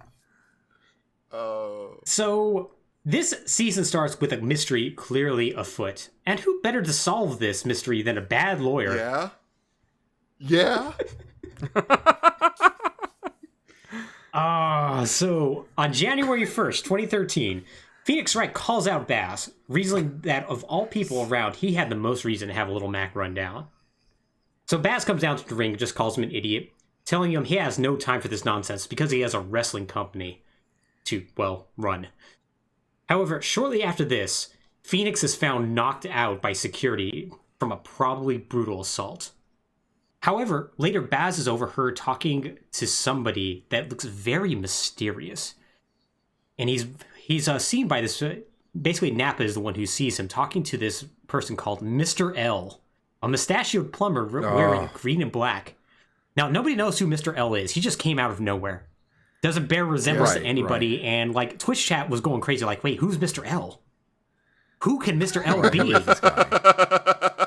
Speaker 2: Oh.
Speaker 1: So this season starts with a mystery clearly afoot. And who better to solve this mystery than a bad lawyer?
Speaker 2: Yeah. Yeah.
Speaker 1: So on January 1st, 2013, Phoenix Wright calls out Bass, reasoning that of all people around, he had the most reason to have a Little Mac run down. So Bass comes down to the ring and just calls him an idiot, telling him he has no time for this nonsense because he has a wrestling company to, well, run. However, shortly after this, Phoenix is found knocked out by security from a probably brutal assault. However, later Baz is overheard talking to somebody that looks very mysterious. And he's seen by this, basically Nappa is the one who sees him talking to this person called Mr. L, a mustachioed plumber wearing green and black. Now, nobody knows who Mr. L is. He just came out of nowhere. Doesn't bear resemblance to anybody. Right. And like Twitch chat was going crazy like, wait, who's Mr. L? Who can Mr. L be?
Speaker 3: This guy?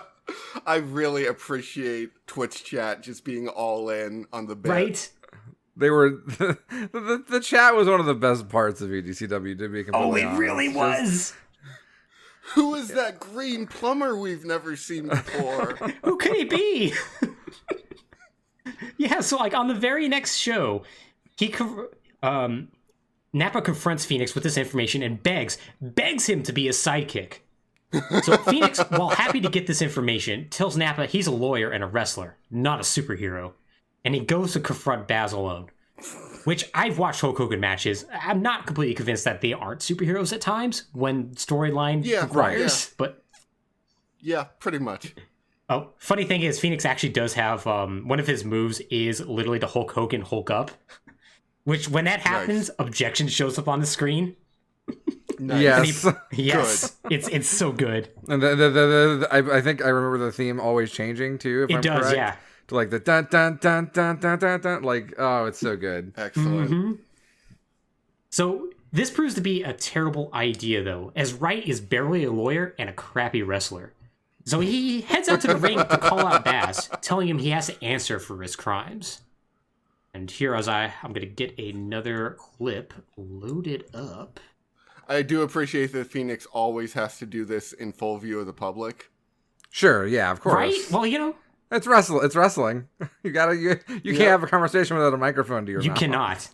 Speaker 2: I really appreciate Twitch chat just being all in on the bit.
Speaker 1: Right?
Speaker 3: They were the chat was one of the best parts of EDCW, to be completely honest.
Speaker 1: Really was.
Speaker 2: Who is that green plumber we've never seen before?
Speaker 1: Who could he be? Yeah, so like on the very next show, Nappa confronts Phoenix with this information and begs him to be his sidekick. So Phoenix, while happy to get this information, tells Nappa he's a lawyer and a wrestler, not a superhero. And he goes to confront Baz alone. Which, I've watched Hulk Hogan matches. I'm not completely convinced that they aren't superheroes at times when storyline requires.
Speaker 2: Yeah.
Speaker 1: But
Speaker 2: yeah, pretty much.
Speaker 1: Oh, funny thing is, Phoenix actually does have one of his moves is literally the Hulk Hogan Hulk Up, which when that happens, Objection shows up on the screen.
Speaker 3: Nice.
Speaker 1: Yes, it's so good.
Speaker 3: And I think I remember the theme always changing too. If
Speaker 1: It
Speaker 3: I'm
Speaker 1: does,
Speaker 3: correct.
Speaker 1: yeah.
Speaker 3: To like the dun dun dun dun dun dun dun. Like, oh, it's so good.
Speaker 2: Excellent.
Speaker 1: So this proves to be a terrible idea, though, as Wright is barely a lawyer and a crappy wrestler. So he heads out to the ring to call out Bass, telling him he has to answer for his crimes. And here, I'm going to get another clip loaded up.
Speaker 2: I do appreciate that Phoenix always has to do this in full view of the public.
Speaker 3: Sure, yeah, of course.
Speaker 1: Right? Well,
Speaker 3: It's wrestling. You can't have a conversation without a microphone to your
Speaker 1: you
Speaker 3: mouth.
Speaker 1: cannot.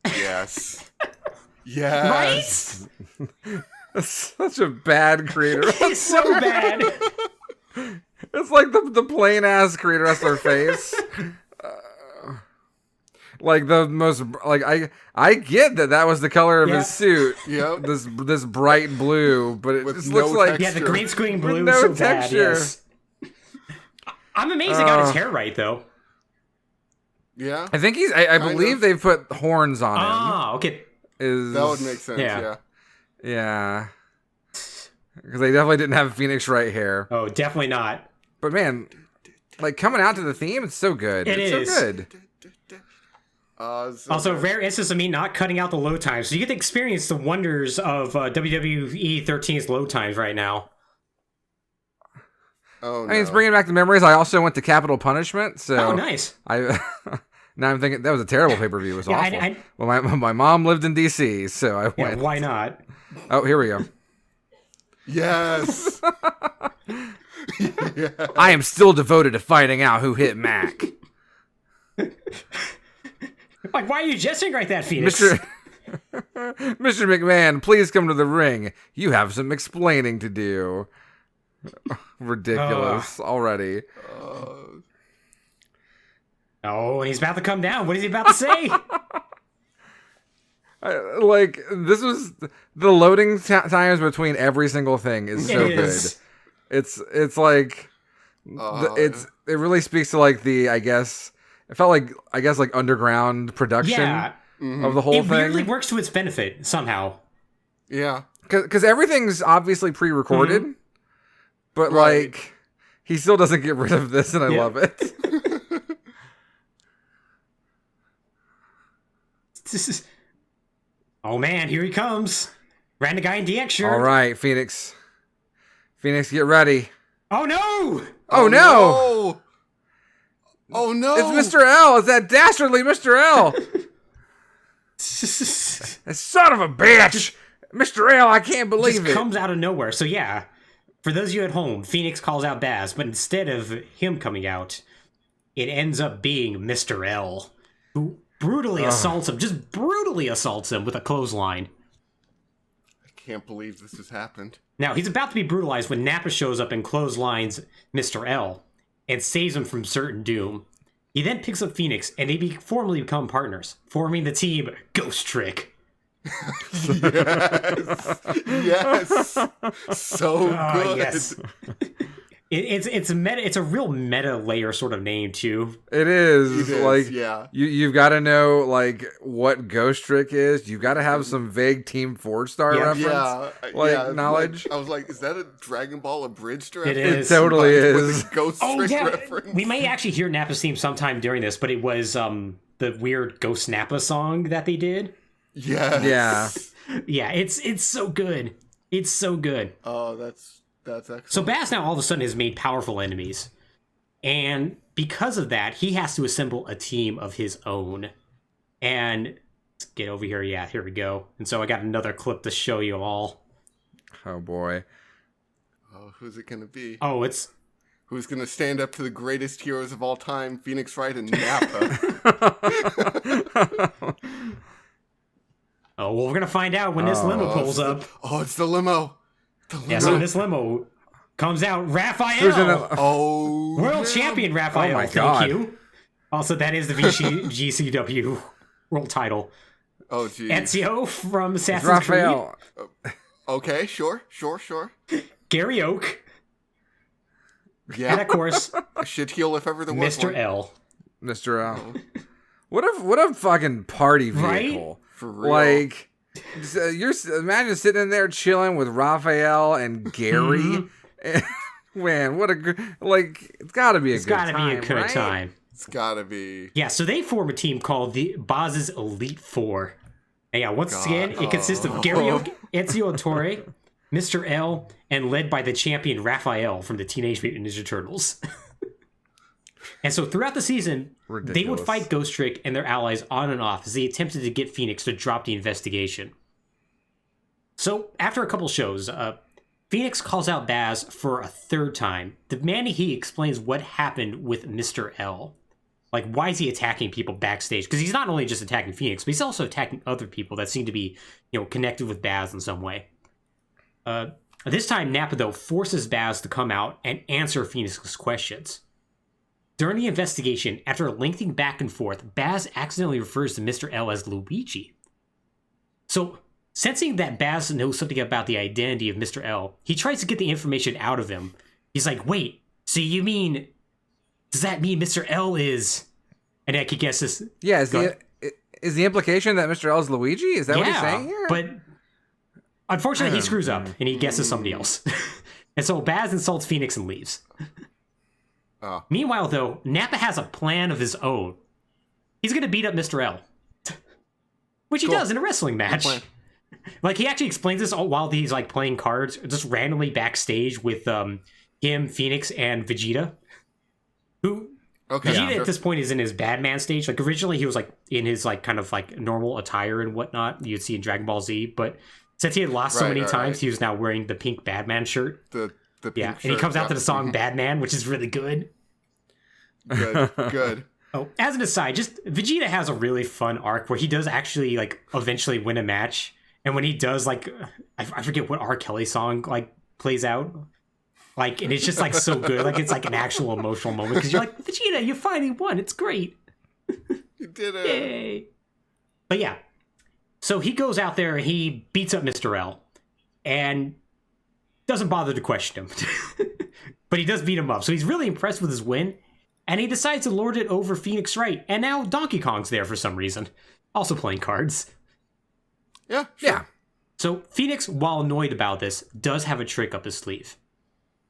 Speaker 2: Yes. Yes.
Speaker 1: Right?
Speaker 3: That's such a bad creator.
Speaker 1: It's so bad.
Speaker 3: It's like the plain ass creator wrestler face. Like the most, like I get that was the color of his suit.
Speaker 2: Yep.
Speaker 3: This bright blue, but it
Speaker 2: With
Speaker 3: just
Speaker 2: no
Speaker 3: looks like
Speaker 2: texture.
Speaker 1: Yeah, the green screen blue
Speaker 3: no
Speaker 1: is so
Speaker 3: texture.
Speaker 1: bad. Yes. I'm amazed he got his hair right, though.
Speaker 2: Yeah.
Speaker 3: I think I believe they've put horns on him.
Speaker 1: Ah, okay.
Speaker 2: That would make sense.
Speaker 1: Yeah.
Speaker 3: Yeah. Because they definitely didn't have Phoenix right hair.
Speaker 1: Oh, definitely not.
Speaker 3: But man, like coming out to the theme, it's so good. It's
Speaker 1: is.
Speaker 3: so good.
Speaker 1: Also, rare instance of me not cutting out the load times. So you get to experience the wonders of WWE 13's load times right now.
Speaker 2: Oh, no.
Speaker 3: I mean, it's bringing back the memories. I also went to Capital Punishment, so
Speaker 1: Oh, nice.
Speaker 3: Now I'm thinking that was a terrible pay-per-view. It was
Speaker 1: Yeah,
Speaker 3: awful. Well, my mom lived in D.C., so I
Speaker 1: Yeah,
Speaker 3: went.
Speaker 1: why not?
Speaker 3: Oh, here we go.
Speaker 2: Yes. Yeah.
Speaker 3: I am still devoted to finding out who hit Mac.
Speaker 1: Like, why are you gesturing like that, Phoenix?
Speaker 3: Mr. McMahon, please come to the ring. You have some explaining to do. Ridiculous already.
Speaker 1: Oh, he's about to come down. What is he about to say?
Speaker 3: Like, this was the loading times between every single thing is so
Speaker 1: It is.
Speaker 3: good. It's like it really speaks to like the it felt like like underground production
Speaker 1: Yeah.
Speaker 3: of the whole
Speaker 1: It
Speaker 3: thing.
Speaker 1: weirdly works to its benefit somehow.
Speaker 2: Yeah.
Speaker 3: Because everything's obviously pre-recorded, but
Speaker 2: Right.
Speaker 3: like he still doesn't get rid of this, and I
Speaker 1: Yeah.
Speaker 3: love it.
Speaker 1: This is... Oh man, here he comes. Random guy in DX shirt.
Speaker 3: All right, Phoenix, get ready.
Speaker 1: Oh no!
Speaker 3: Oh, no!
Speaker 2: No! Oh no!
Speaker 3: It's Mr. L. It's that dastardly Mr. L. That son of a bitch! Mr. L, I can't believe
Speaker 1: Just
Speaker 3: it.
Speaker 1: comes out of nowhere. So yeah, for those of you at home, Phoenix calls out Baz, but instead of him coming out, it ends up being Mr. L, who brutally assaults him, just brutally assaults him with a clothesline.
Speaker 2: I can't believe this has happened.
Speaker 1: Now, he's about to be brutalized when Nappa shows up and clotheslines Mr. L and saves him from certain doom. He then picks up Phoenix, and they formally become partners, forming the team Ghost Trick.
Speaker 2: Yes. So good.
Speaker 1: Yes. It's a real meta layer sort of name too.
Speaker 3: It is.
Speaker 2: It is,
Speaker 3: Like,
Speaker 2: yeah.
Speaker 3: you've got to know like what Ghost Trick is. You've got to have some vague Team Forge Star
Speaker 1: Yeah.
Speaker 3: reference, knowledge.
Speaker 2: I was like, is that a Dragon Ball abridged
Speaker 1: It
Speaker 2: reference?
Speaker 1: is.
Speaker 3: Totally
Speaker 2: With
Speaker 3: is.
Speaker 2: a Ghost
Speaker 1: Oh
Speaker 2: Trick
Speaker 1: yeah,
Speaker 2: reference?
Speaker 1: we may actually hear Nappa's theme sometime during this, but it was the weird Ghost Nappa song that they did.
Speaker 2: Yes.
Speaker 3: Yeah.
Speaker 1: Yeah, it's so good. It's so good.
Speaker 2: Oh, that's excellent.
Speaker 1: So Bass now all of a sudden has made powerful enemies. And because of that, he has to assemble a team of his own. And let's get over here. Yeah, here we go. And so I got another clip to show you all.
Speaker 3: Oh boy.
Speaker 2: Oh, who's it gonna be?
Speaker 1: Oh, it's...
Speaker 2: Who's gonna stand up to the greatest heroes of all time, Phoenix Wright and Nappa?
Speaker 1: Oh, well, we're going to find out when this limo pulls up.
Speaker 2: Oh, it's the limo. The limo.
Speaker 1: Yeah, so when this limo comes out, Raphael!
Speaker 2: Oh,
Speaker 1: World
Speaker 2: yeah.
Speaker 1: champion Raphael,
Speaker 3: Oh my
Speaker 1: thank
Speaker 3: God.
Speaker 1: you. Also, that is the GCW world title.
Speaker 2: Oh, geez.
Speaker 1: Ezio from Assassin's Creed.
Speaker 3: Raphael.
Speaker 2: Okay, sure.
Speaker 1: Gary Oak,
Speaker 2: Yeah.
Speaker 1: and of course,
Speaker 2: A shit heel if ever there was
Speaker 1: Mr.
Speaker 2: one.
Speaker 1: L.
Speaker 3: Mr. L. What a fucking party vehicle.
Speaker 1: Right?
Speaker 2: For real.
Speaker 3: Like, imagine sitting in there chilling with Raphael and Gary. Man, what it's got to be a
Speaker 1: It's
Speaker 3: good
Speaker 1: got to
Speaker 3: time.
Speaker 1: be a good
Speaker 3: right?
Speaker 1: time.
Speaker 2: It's gotta be.
Speaker 1: Yeah, so they form a team called the Boz's Elite Four. And yeah, once again, it consists of Gary Oak, Ezio Torre, Mr. L, and led by the champion Raphael from the Teenage Mutant Ninja Turtles. And so throughout the season, they would fight Ghost Trick and their allies on and off as they attempted to get Phoenix to drop the investigation. So after a couple shows, Phoenix calls out Baz for a third time, demanding he explains what happened with Mr. L. Like, why is he attacking people backstage? Because he's not only just attacking Phoenix, but he's also attacking other people that seem to be, connected with Baz in some way. This time, Nappa, though, forces Baz to come out and answer Phoenix's questions. During the investigation, after a lengthy back and forth, Baz accidentally refers to Mr. L as Luigi. So, sensing that Baz knows something about the identity of Mr. L, he tries to get the information out of him. He's like, wait, so you mean... Does that mean Mr. L is... And I could guess this...
Speaker 3: Yeah, is the implication that Mr. L is Luigi? Is that what he's saying here?
Speaker 1: But unfortunately, he screws up, and he guesses somebody else. And so Baz insults Phoenix and leaves. Meanwhile, though, Nappa has a plan of his own. He's going to beat up Mr. L. Which he does in a wrestling match. Like, he actually explains this all while he's, like, playing cards, just randomly backstage with him, Phoenix, and Vegeta. Vegeta at this point is in his bad man stage. Like, originally he was, like, in his, like, kind of, like, normal attire and whatnot you'd see in Dragon Ball Z, but since he had lost so many times, he was now wearing the pink Badman shirt.
Speaker 2: The pink
Speaker 1: shirt, and he comes out to the song Badman, which is really good.
Speaker 2: Good.
Speaker 1: Oh, as an aside, just Vegeta has a really fun arc where he does actually, like, eventually win a match, and when he does, like, I forget what R. Kelly song, like, plays out. Like, and it's just, like, so good. Like, it's, like, an actual emotional moment. Because you're like, Vegeta, you finally won. It's great.
Speaker 2: You did it.
Speaker 1: Yay. But, yeah. So he goes out there and he beats up Mr. L. And doesn't bother to question him. But he does beat him up. So he's really impressed with his win. And he decides to lord it over Phoenix Wright. And now Donkey Kong's there for some reason. Also playing cards.
Speaker 2: Yeah, sure.
Speaker 3: Yeah.
Speaker 1: So Phoenix, while annoyed about this, does have a trick up his sleeve.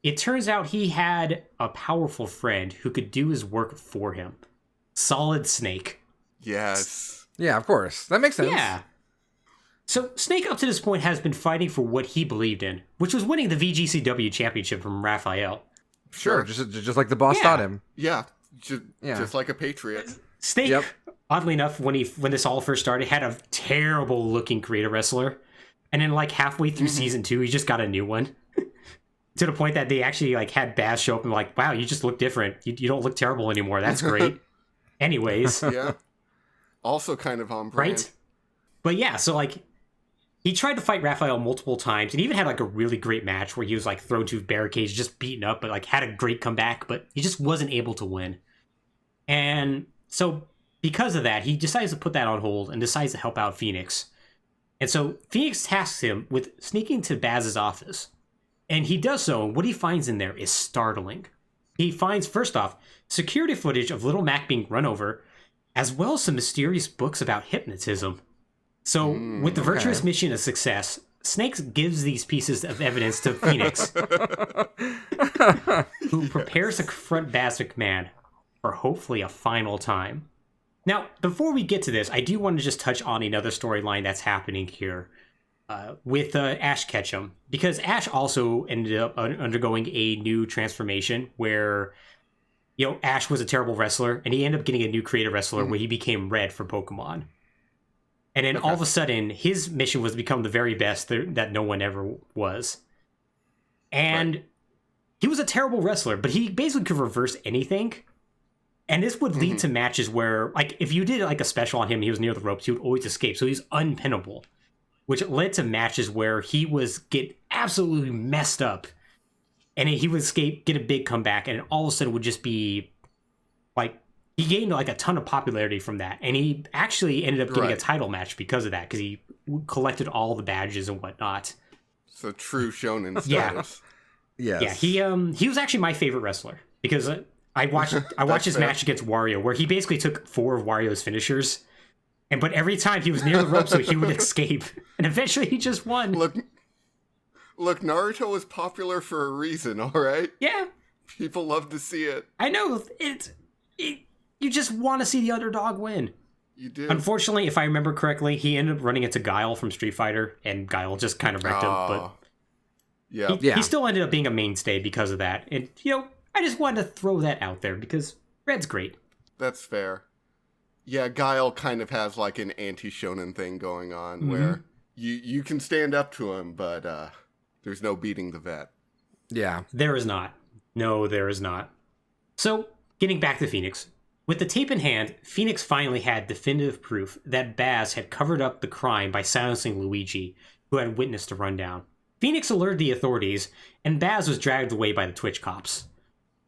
Speaker 1: It turns out he had a powerful friend who could do his work for him. Solid Snake.
Speaker 2: Yes.
Speaker 3: Yeah, of course. That makes sense.
Speaker 1: Yeah. So Snake up to this point has been fighting for what he believed in, which was winning the VGCW championship from Raphael.
Speaker 3: Sure, just like the boss taught him.
Speaker 2: Yeah. Just like a patriot.
Speaker 1: Snake, oddly enough, when this all first started, had a terrible looking creative wrestler. And then like halfway through season 2, he just got a new one. To the point that they actually like had Baz show up and like, wow, you just look different. You don't look terrible anymore. That's great. Anyways.
Speaker 2: Yeah. Also kind of on brand.
Speaker 1: Right? But yeah, so like he tried to fight Raphael multiple times and even had like a really great match where he was like thrown to barricades, just beaten up, but like had a great comeback, but he just wasn't able to win. And so because of that, he decides to put that on hold and decides to help out Phoenix. And so Phoenix tasks him with sneaking to Baz's office. And he does so, and what he finds in there is startling. He finds, first off, security footage of Little Mac being run over, as well as some mysterious books about hypnotism. So, with the virtuous mission a success, Snakes gives these pieces of evidence to Phoenix, who prepares to confront Baz McMahon for hopefully a final time. Now, before we get to this, I do want to just touch on another storyline that's happening here. With Ash Ketchum, because Ash also ended up undergoing a new transformation where, Ash was a terrible wrestler, and he ended up getting a new creative wrestler where he became Red for Pokemon. And then all of a sudden, his mission was to become the very best that no one ever was. And he was a terrible wrestler, but he basically could reverse anything. And this would lead to matches where, like, if you did like a special on him and he was near the ropes, he would always escape. So he's unpinnable. Which led to matches where he was get absolutely messed up, and he would escape, get a big comeback, and all of a sudden would just be like he gained like a ton of popularity from that, and he actually ended up getting a title match because of that, because he collected all the badges and whatnot.
Speaker 2: So true shonen status.
Speaker 3: Yes.
Speaker 1: Yeah, he was actually my favorite wrestler because I watched his match against Wario where he basically took 4 of Wario's finishers, but every time he was near the rope, so he would escape, and eventually he just won.
Speaker 2: Look, Naruto was popular for a reason. All right.
Speaker 1: Yeah,
Speaker 2: people love to see it.
Speaker 1: I know you just want to see the underdog win.
Speaker 2: You do.
Speaker 1: Unfortunately, if I remember correctly, he ended up running into Guile from Street Fighter, and Guile just kind of wrecked him. But he still ended up being a mainstay because of that. And I just wanted to throw that out there because Red's great.
Speaker 2: That's fair. Yeah, Guile kind of has like an anti-shonen thing going on where you can stand up to him, but there's no beating the vet.
Speaker 3: Yeah.
Speaker 1: There is not. No, there is not. So, getting back to Phoenix. With the tape in hand, Phoenix finally had definitive proof that Baz had covered up the crime by silencing Luigi, who had witnessed the rundown. Phoenix alerted the authorities, and Baz was dragged away by the Twitch cops.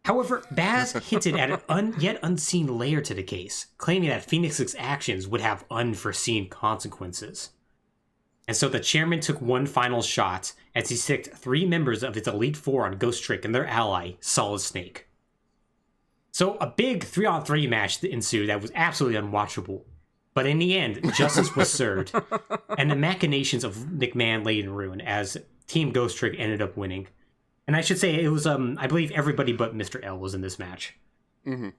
Speaker 1: However, Baz hinted at an yet unseen layer to the case, claiming that Phoenix's actions would have unforeseen consequences. And so the chairman took one final shot as he sicked 3 members of his Elite Four on Ghost Trick and their ally, Solid Snake. So a big 3-on-3 match ensued that was absolutely unwatchable. But in the end, justice was served, and the machinations of McMahon laid in ruin as Team Ghost Trick ended up winning. And I should say it was, I believe everybody but Mr. L was in this match.
Speaker 2: Mm-hmm.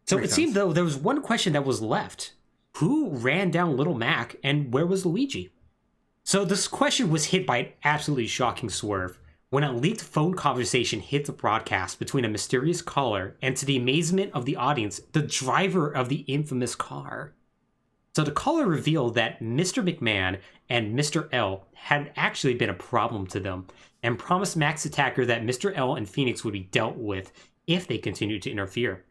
Speaker 1: So it seemed, though, there was one question that was left. Who ran down Little Mac, and where was Luigi? So this question was hit by an absolutely shocking swerve when a leaked phone conversation hit the broadcast between a mysterious caller and, to the amazement of the audience, the driver of the infamous car. So the caller revealed that Mr. McMahon and Mr. L had actually been a problem to them and promised Max Attacker that Mr. L and Phoenix would be dealt with if they continued to interfere.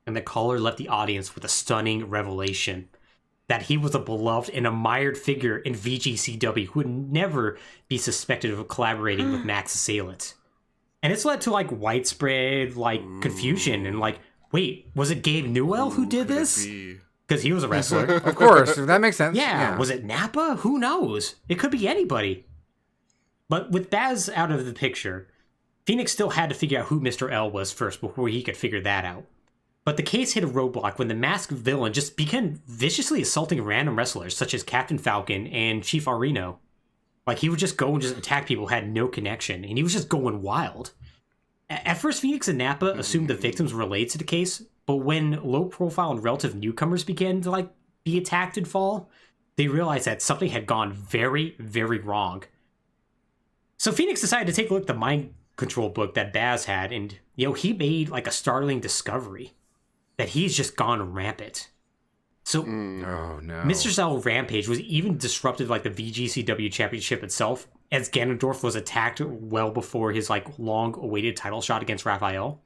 Speaker 1: And the caller left the audience with a stunning revelation that he was a beloved and admired figure in VGCW who would never be suspected of collaborating with Max Assailant. And it's led to widespread confusion and wait, was it Gabe Newell who did this? Because he was a wrestler.
Speaker 3: Of course, that makes sense.
Speaker 1: Yeah, was it Nappa? Who knows? It could be anybody. But with Baz out of the picture, Phoenix still had to figure out who Mr. L was first before he could figure that out. But the case hit a roadblock when the masked villain just began viciously assaulting random wrestlers such as Captain Falcon and Chief Areno. He would just go and just attack people who had no connection, and he was just going wild. At first, Phoenix and Nappa assumed the victims were related to the case, but when low-profile and relative newcomers began to be attacked and fall, they realized that something had gone very, very wrong. So Phoenix decided to take a look at the mind control book that Baz had, and he made a startling discovery. That he's just gone rampant. So,
Speaker 3: oh no,
Speaker 1: Mr. Cell Rampage was even disrupted the VGCW Championship itself, as Ganondorf was attacked well before his long-awaited title shot against Raphael.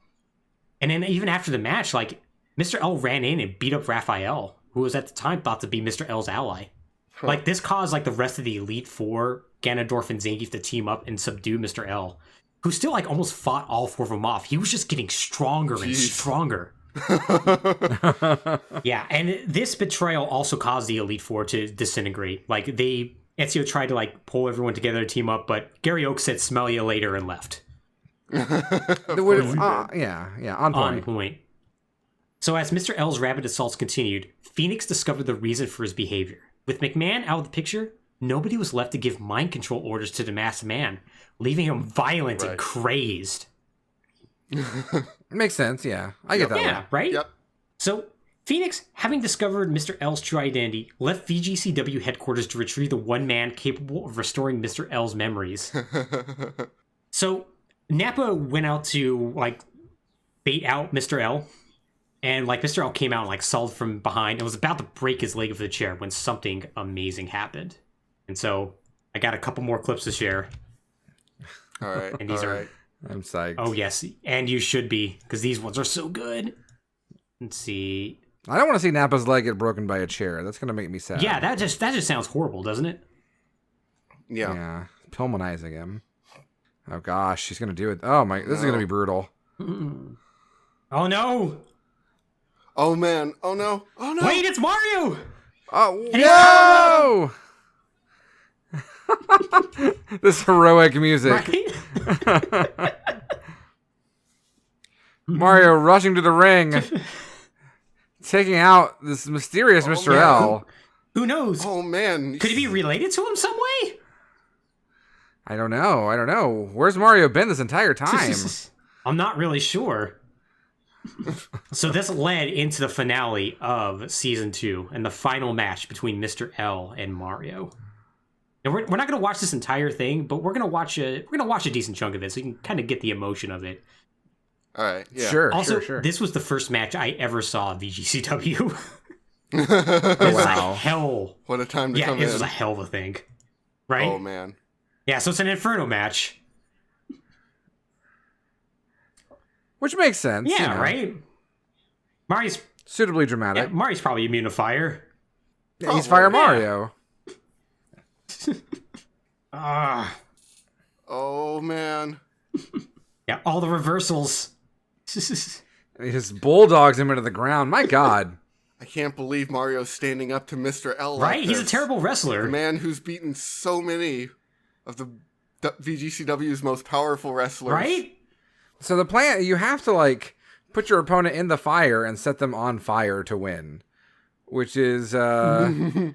Speaker 1: And then even after the match, Mr. L ran in and beat up Raphael, who was at the time thought to be Mr. L's ally. Huh. This caused the rest of the Elite Four, Ganondorf and Zangief, to team up and subdue Mr. L, who still almost fought all 4 of them off. He was just getting stronger and stronger. Yeah, and this betrayal also caused the Elite Four to disintegrate. Ezio tried to pull everyone together to team up, but Gary Oak said "smell you later" and left.
Speaker 3: On
Speaker 1: point. So as Mr. L's rapid assaults continued, Phoenix discovered the reason for his behavior. With McMahon out of the picture, nobody was left to give mind control orders to the masked man, leaving him violent and crazed.
Speaker 3: Makes sense, yeah. I get that.
Speaker 1: Yeah,
Speaker 3: one.
Speaker 1: right?
Speaker 2: Yep.
Speaker 1: So, Phoenix, having discovered Mr. L's true identity, left VGCW headquarters to retrieve the one man capable of restoring Mr. L's memories. So, Nappa went out to, bait out Mr. L, and, Mr. L came out and, saw from behind and was about to break his leg of the chair when something amazing happened. And so, I got a couple more clips to share.
Speaker 2: All right.
Speaker 1: And these are...
Speaker 3: I'm psyched.
Speaker 1: Oh, yes. And you should be, because these ones are so good. Let's see.
Speaker 3: I don't want to see Nappa's leg get broken by a chair. That's going to make me sad.
Speaker 1: Yeah, that just sounds horrible, doesn't it?
Speaker 2: Yeah.
Speaker 3: Yeah. Pulmonizing him. Oh, gosh. She's going to do it. Oh, my. This is going to be brutal.
Speaker 1: Mm-mm. Oh, no.
Speaker 2: Oh, man. Oh, no. Oh, no.
Speaker 1: Wait, it's Mario.
Speaker 3: Oh, no. This heroic music.
Speaker 1: Right?
Speaker 3: Mario rushing to the ring, taking out this mysterious Mr.
Speaker 2: man.
Speaker 3: L.
Speaker 1: Who knows?
Speaker 2: Oh man,
Speaker 1: Could he be related to him some way?
Speaker 3: I don't know. Where's Mario been this entire time?
Speaker 1: I'm not really sure. So this led into the finale of season 2 and the final match between Mr. L and Mario. And we're not going to watch this entire thing, but we're going to watch a decent chunk of it so you can kind of get the emotion of it.
Speaker 2: All right, yeah.
Speaker 3: Sure,
Speaker 1: Also,
Speaker 3: sure.
Speaker 1: this was the first match I ever saw at VGCW.
Speaker 3: Oh,
Speaker 1: It was
Speaker 3: wow.
Speaker 1: a hell.
Speaker 2: What a time to
Speaker 1: Yeah,
Speaker 2: come
Speaker 1: it
Speaker 2: in.
Speaker 1: was a hell of a thing. Right?
Speaker 2: Oh man.
Speaker 1: Yeah, so it's an Inferno match.
Speaker 3: Which makes sense.
Speaker 1: Yeah,
Speaker 3: you know.
Speaker 1: right? Mario's
Speaker 3: Suitably dramatic.
Speaker 1: Mario's probably immune to fire.
Speaker 3: Yeah, he's Fire
Speaker 2: Probably,
Speaker 3: Mario.
Speaker 1: Ah.
Speaker 2: Oh man.
Speaker 1: Yeah, all the reversals.
Speaker 3: And he just bulldogs him into the ground. My God.
Speaker 2: I can't believe Mario's standing up to Mr. L.
Speaker 1: Right?
Speaker 2: Like
Speaker 1: He's a
Speaker 2: this.
Speaker 1: terrible
Speaker 2: The
Speaker 1: wrestler.
Speaker 2: man who's beaten so many of the VGCW's most powerful wrestlers.
Speaker 1: Right?
Speaker 3: So the plan, you have to like put your opponent in the fire and set them on fire to win, which is, kind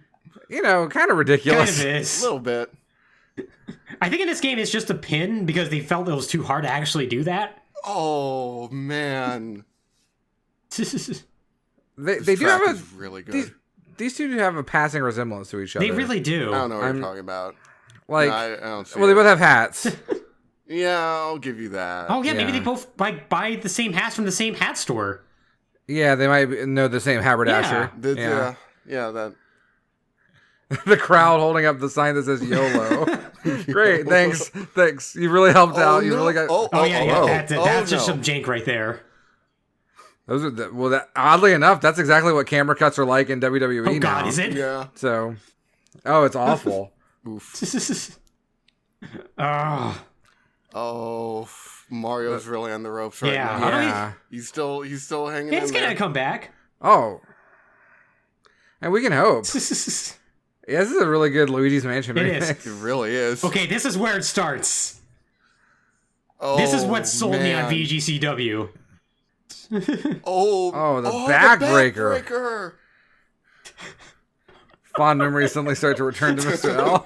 Speaker 3: of ridiculous.
Speaker 1: Kind of
Speaker 2: A
Speaker 1: is.
Speaker 2: little bit.
Speaker 1: I think in this game it's just a pin because they felt it was too hard to actually do that.
Speaker 2: Oh man.
Speaker 3: They
Speaker 2: This
Speaker 3: do have
Speaker 2: track
Speaker 3: a
Speaker 2: is really good.
Speaker 3: these two do have a passing resemblance to each other.
Speaker 1: They really do.
Speaker 2: I don't know what
Speaker 3: I'm-
Speaker 2: you're talking about.
Speaker 3: like.
Speaker 2: No, I don't see
Speaker 3: Well, they
Speaker 2: it.
Speaker 3: both have hats.
Speaker 2: Yeah, I'll give you that.
Speaker 1: Oh yeah, maybe
Speaker 3: Yeah.
Speaker 1: they both buy the same hats from the same hat store.
Speaker 3: Yeah, they might know the same haberdasher.
Speaker 2: Yeah, that.
Speaker 3: The crowd holding up the sign that says YOLO. Great, thanks. You really helped out. You
Speaker 2: no.
Speaker 3: really got.
Speaker 1: Oh yeah, that's
Speaker 2: Oh,
Speaker 1: just
Speaker 2: no.
Speaker 1: some jank right there.
Speaker 3: Those are oddly enough, that's exactly what camera cuts are like in WWE
Speaker 1: Oh
Speaker 3: now.
Speaker 1: god, is it?
Speaker 2: Yeah.
Speaker 3: So, it's awful.
Speaker 2: Oof.
Speaker 1: Ah,
Speaker 2: Oh, Mario's really on the ropes right
Speaker 1: Yeah.
Speaker 2: now.
Speaker 3: Yeah.
Speaker 2: He's still hanging
Speaker 1: it's
Speaker 2: in
Speaker 1: gonna
Speaker 2: there.
Speaker 1: come back.
Speaker 3: Oh, and we can hope. Yeah, this is a really good Luigi's Mansion
Speaker 1: It
Speaker 3: remix.
Speaker 1: is.
Speaker 2: It really is.
Speaker 1: Okay, this is where it starts.
Speaker 2: Oh,
Speaker 1: This is what sold me on
Speaker 2: man.
Speaker 1: VGCW.
Speaker 2: Oh,
Speaker 3: the
Speaker 2: the
Speaker 3: backbreaker.
Speaker 2: backbreaker.
Speaker 3: Fond memories suddenly start to return to Mr. L.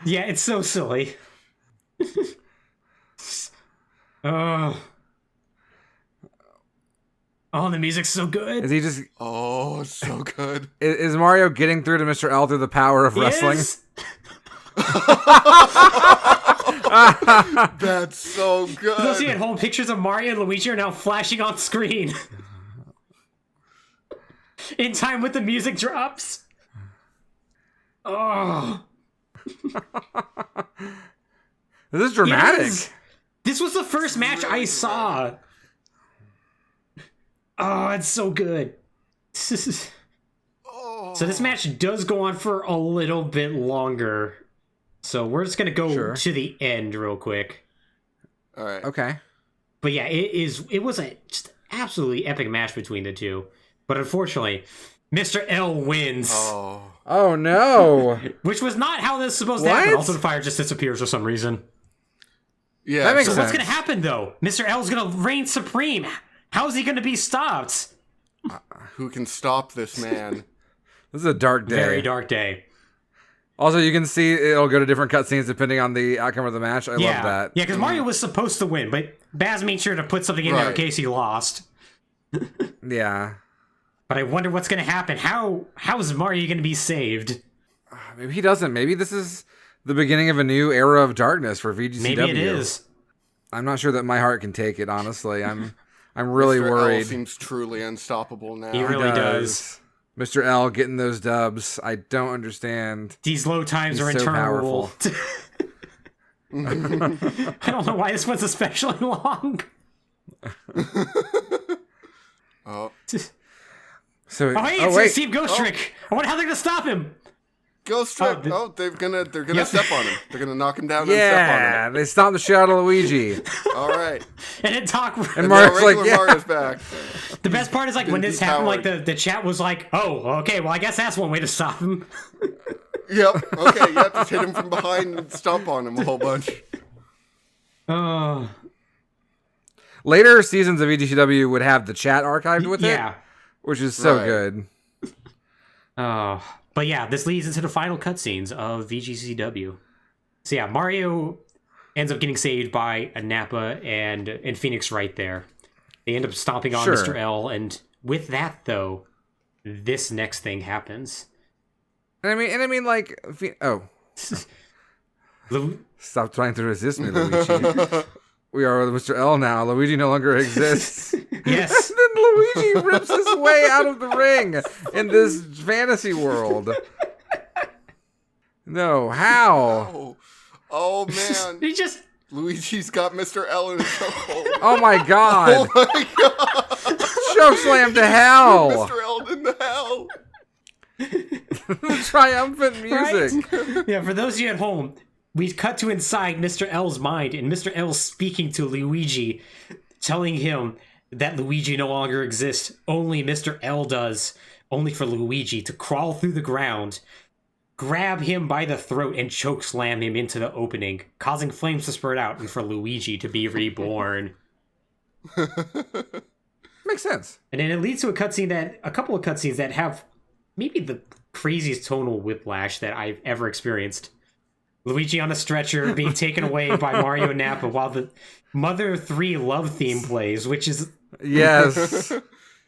Speaker 1: Yeah, it's so silly. Oh, the music's so good.
Speaker 3: Is he just?
Speaker 2: Oh, it's so good.
Speaker 3: Is Mario getting through to Mr. L through the power of wrestling?
Speaker 1: Yes.
Speaker 2: That's so good.
Speaker 1: Those at home, pictures of Mario and Luigi are now flashing on screen. In time with the music drops. Oh.
Speaker 3: This is dramatic.
Speaker 1: Yes. This was the first match I saw. Oh, it's so good.
Speaker 2: Oh.
Speaker 1: So this match does go on for a little bit longer. So we're just gonna go
Speaker 3: Sure.
Speaker 1: to the end real quick.
Speaker 2: All right.
Speaker 3: Okay.
Speaker 1: But yeah, it was a just absolutely epic match between the two. But unfortunately, Mr. L wins.
Speaker 3: Oh no.
Speaker 1: Which was not how this was supposed to
Speaker 3: What?
Speaker 1: happen. Also, the fire just disappears for some reason.
Speaker 2: Yeah.
Speaker 3: That makes
Speaker 1: So
Speaker 3: sense.
Speaker 1: what's gonna happen though? Mr. L's gonna reign supreme. How is he gonna be stopped?
Speaker 2: Who can stop this man?
Speaker 3: This is a dark day.
Speaker 1: Very dark day.
Speaker 3: Also, you can see it'll go to different cutscenes depending on the outcome of the match. I love that.
Speaker 1: Yeah, because Mario was supposed to win, but Baz made sure to put something in there in
Speaker 2: Right.
Speaker 1: case he lost.
Speaker 3: Yeah.
Speaker 1: But I wonder what's gonna happen. How is Mario gonna be saved?
Speaker 3: Maybe he doesn't. Maybe this is the beginning of a new era of darkness for VGCW.
Speaker 1: Maybe it is.
Speaker 3: I'm not sure that my heart can take it, honestly. I'm really
Speaker 2: Mr. L
Speaker 3: worried.
Speaker 2: seems truly unstoppable now.
Speaker 1: He really does.
Speaker 3: Mr. L getting those dubs. I don't understand.
Speaker 1: These low times
Speaker 3: He's
Speaker 1: are
Speaker 3: so
Speaker 1: interminable. I don't know why this one's especially long.
Speaker 2: Oh,
Speaker 3: So,
Speaker 1: Oh, hey, it's Steve Ghost Trick. I wonder how they're gonna stop him.
Speaker 2: Ghost Trick. They're gonna
Speaker 1: Yep.
Speaker 2: step on him. They're gonna knock him down and step on
Speaker 3: yeah,
Speaker 2: him.
Speaker 3: they stomped the shit out of Luigi.
Speaker 2: All right.
Speaker 1: And then talk.
Speaker 3: And
Speaker 2: Now
Speaker 3: Mario's
Speaker 2: regular
Speaker 3: like, yeah.
Speaker 2: Mario's back.
Speaker 1: The best part is like when
Speaker 2: Been
Speaker 1: this happened, like
Speaker 2: depowered.
Speaker 1: the chat was like, "Oh, okay, well I guess that's one way to stop him."
Speaker 2: Yep. Okay, you have to hit him from behind and stomp on him a whole bunch.
Speaker 3: Later seasons of EGCW would have the chat archived with it.
Speaker 1: Yeah.
Speaker 3: Which is so
Speaker 2: Right.
Speaker 3: good.
Speaker 1: But yeah, this leads into the final cutscenes of VGCW. So yeah, Mario ends up getting saved by a Nappa and Phoenix right there. They end up stomping on
Speaker 3: Sure.
Speaker 1: Mr. L, and with that though, this next thing happens.
Speaker 3: And I mean, like,
Speaker 1: Lu-
Speaker 3: stop trying to resist me, Luigi. We are Mr. L now. Luigi no longer exists.
Speaker 1: yes.
Speaker 3: And then Luigi rips his way out of the ring in this fantasy world. No, how?
Speaker 2: Oh man.
Speaker 1: He just
Speaker 2: Luigi's got Mr. L in a chokehold.
Speaker 3: Oh my god.
Speaker 2: Oh my god.
Speaker 3: Chokeslam to hell.
Speaker 2: Mr. L into hell.
Speaker 3: Triumphant music.
Speaker 1: Right? Yeah, for those of you at home, we cut to inside Mr. L's mind, and Mr. L speaking to Luigi, telling him that Luigi no longer exists. Only Mr. L does. Only for Luigi to crawl through the ground, grab him by the throat, and choke slam him into the opening, causing flames to spurt out, and for Luigi to be reborn.
Speaker 3: Makes sense.
Speaker 1: And then it leads to a couple of cutscenes that have maybe the craziest tonal whiplash that I've ever experienced. Luigi on a stretcher being taken away by Mario and Nappa while the Mother 3 love theme plays, which is
Speaker 3: Yes.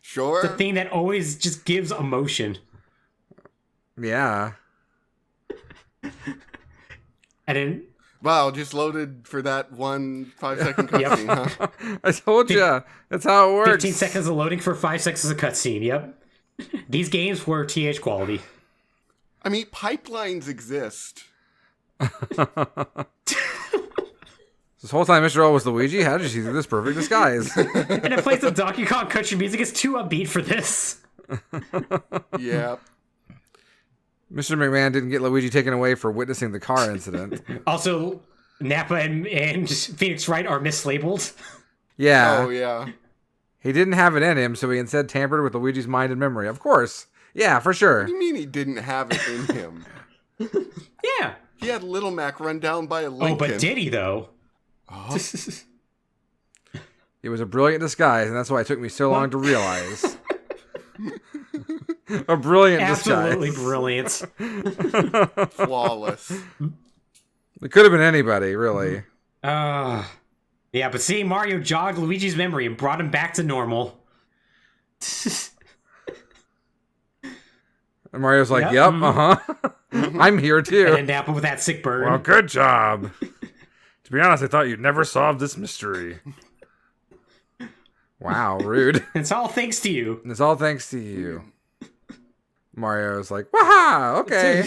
Speaker 2: Sure.
Speaker 1: the thing that always just gives emotion.
Speaker 3: Yeah.
Speaker 1: And then,
Speaker 2: Wow, just loaded for that 1 5-second cutscene, huh?
Speaker 3: I told ya. That's how it works.
Speaker 1: 15 seconds of loading for 5 seconds of cutscene, yep. These games were TH quality.
Speaker 2: I mean, pipelines exist.
Speaker 3: This whole time Mr. L was Luigi? How did you see through this perfect disguise?
Speaker 1: And it plays the Donkey Kong country music. It's too upbeat for this.
Speaker 2: Yeah.
Speaker 3: Mr. McMahon didn't get Luigi taken away for witnessing the car incident.
Speaker 1: Also, Nappa and Phoenix Wright are mislabeled.
Speaker 3: Yeah.
Speaker 2: Oh, yeah.
Speaker 3: He didn't have it in him, so he instead tampered with Luigi's mind and memory. Of course. Yeah, for sure.
Speaker 2: What do you mean he didn't have it in him?
Speaker 1: Yeah.
Speaker 2: He had Little Mac run down by a Lincoln.
Speaker 1: Oh, but did he, though?
Speaker 2: Oh.
Speaker 3: It was a brilliant disguise, and that's why it took me so long to realize. A brilliant
Speaker 1: Absolutely
Speaker 3: disguise.
Speaker 1: brilliant.
Speaker 2: Flawless.
Speaker 3: It could have been anybody, really.
Speaker 1: Yeah, but seeing Mario jog Luigi's memory and brought him back to normal.
Speaker 3: And Mario's like,
Speaker 1: Yep,
Speaker 3: yep, uh-huh. I'm here too.
Speaker 1: And then Nappa with that sick burn.
Speaker 3: Well, good job. To be honest, I thought you'd never solve this mystery. Wow, rude.
Speaker 1: It's all thanks to you.
Speaker 3: And it's all thanks to you. Mario's like, waha, okay.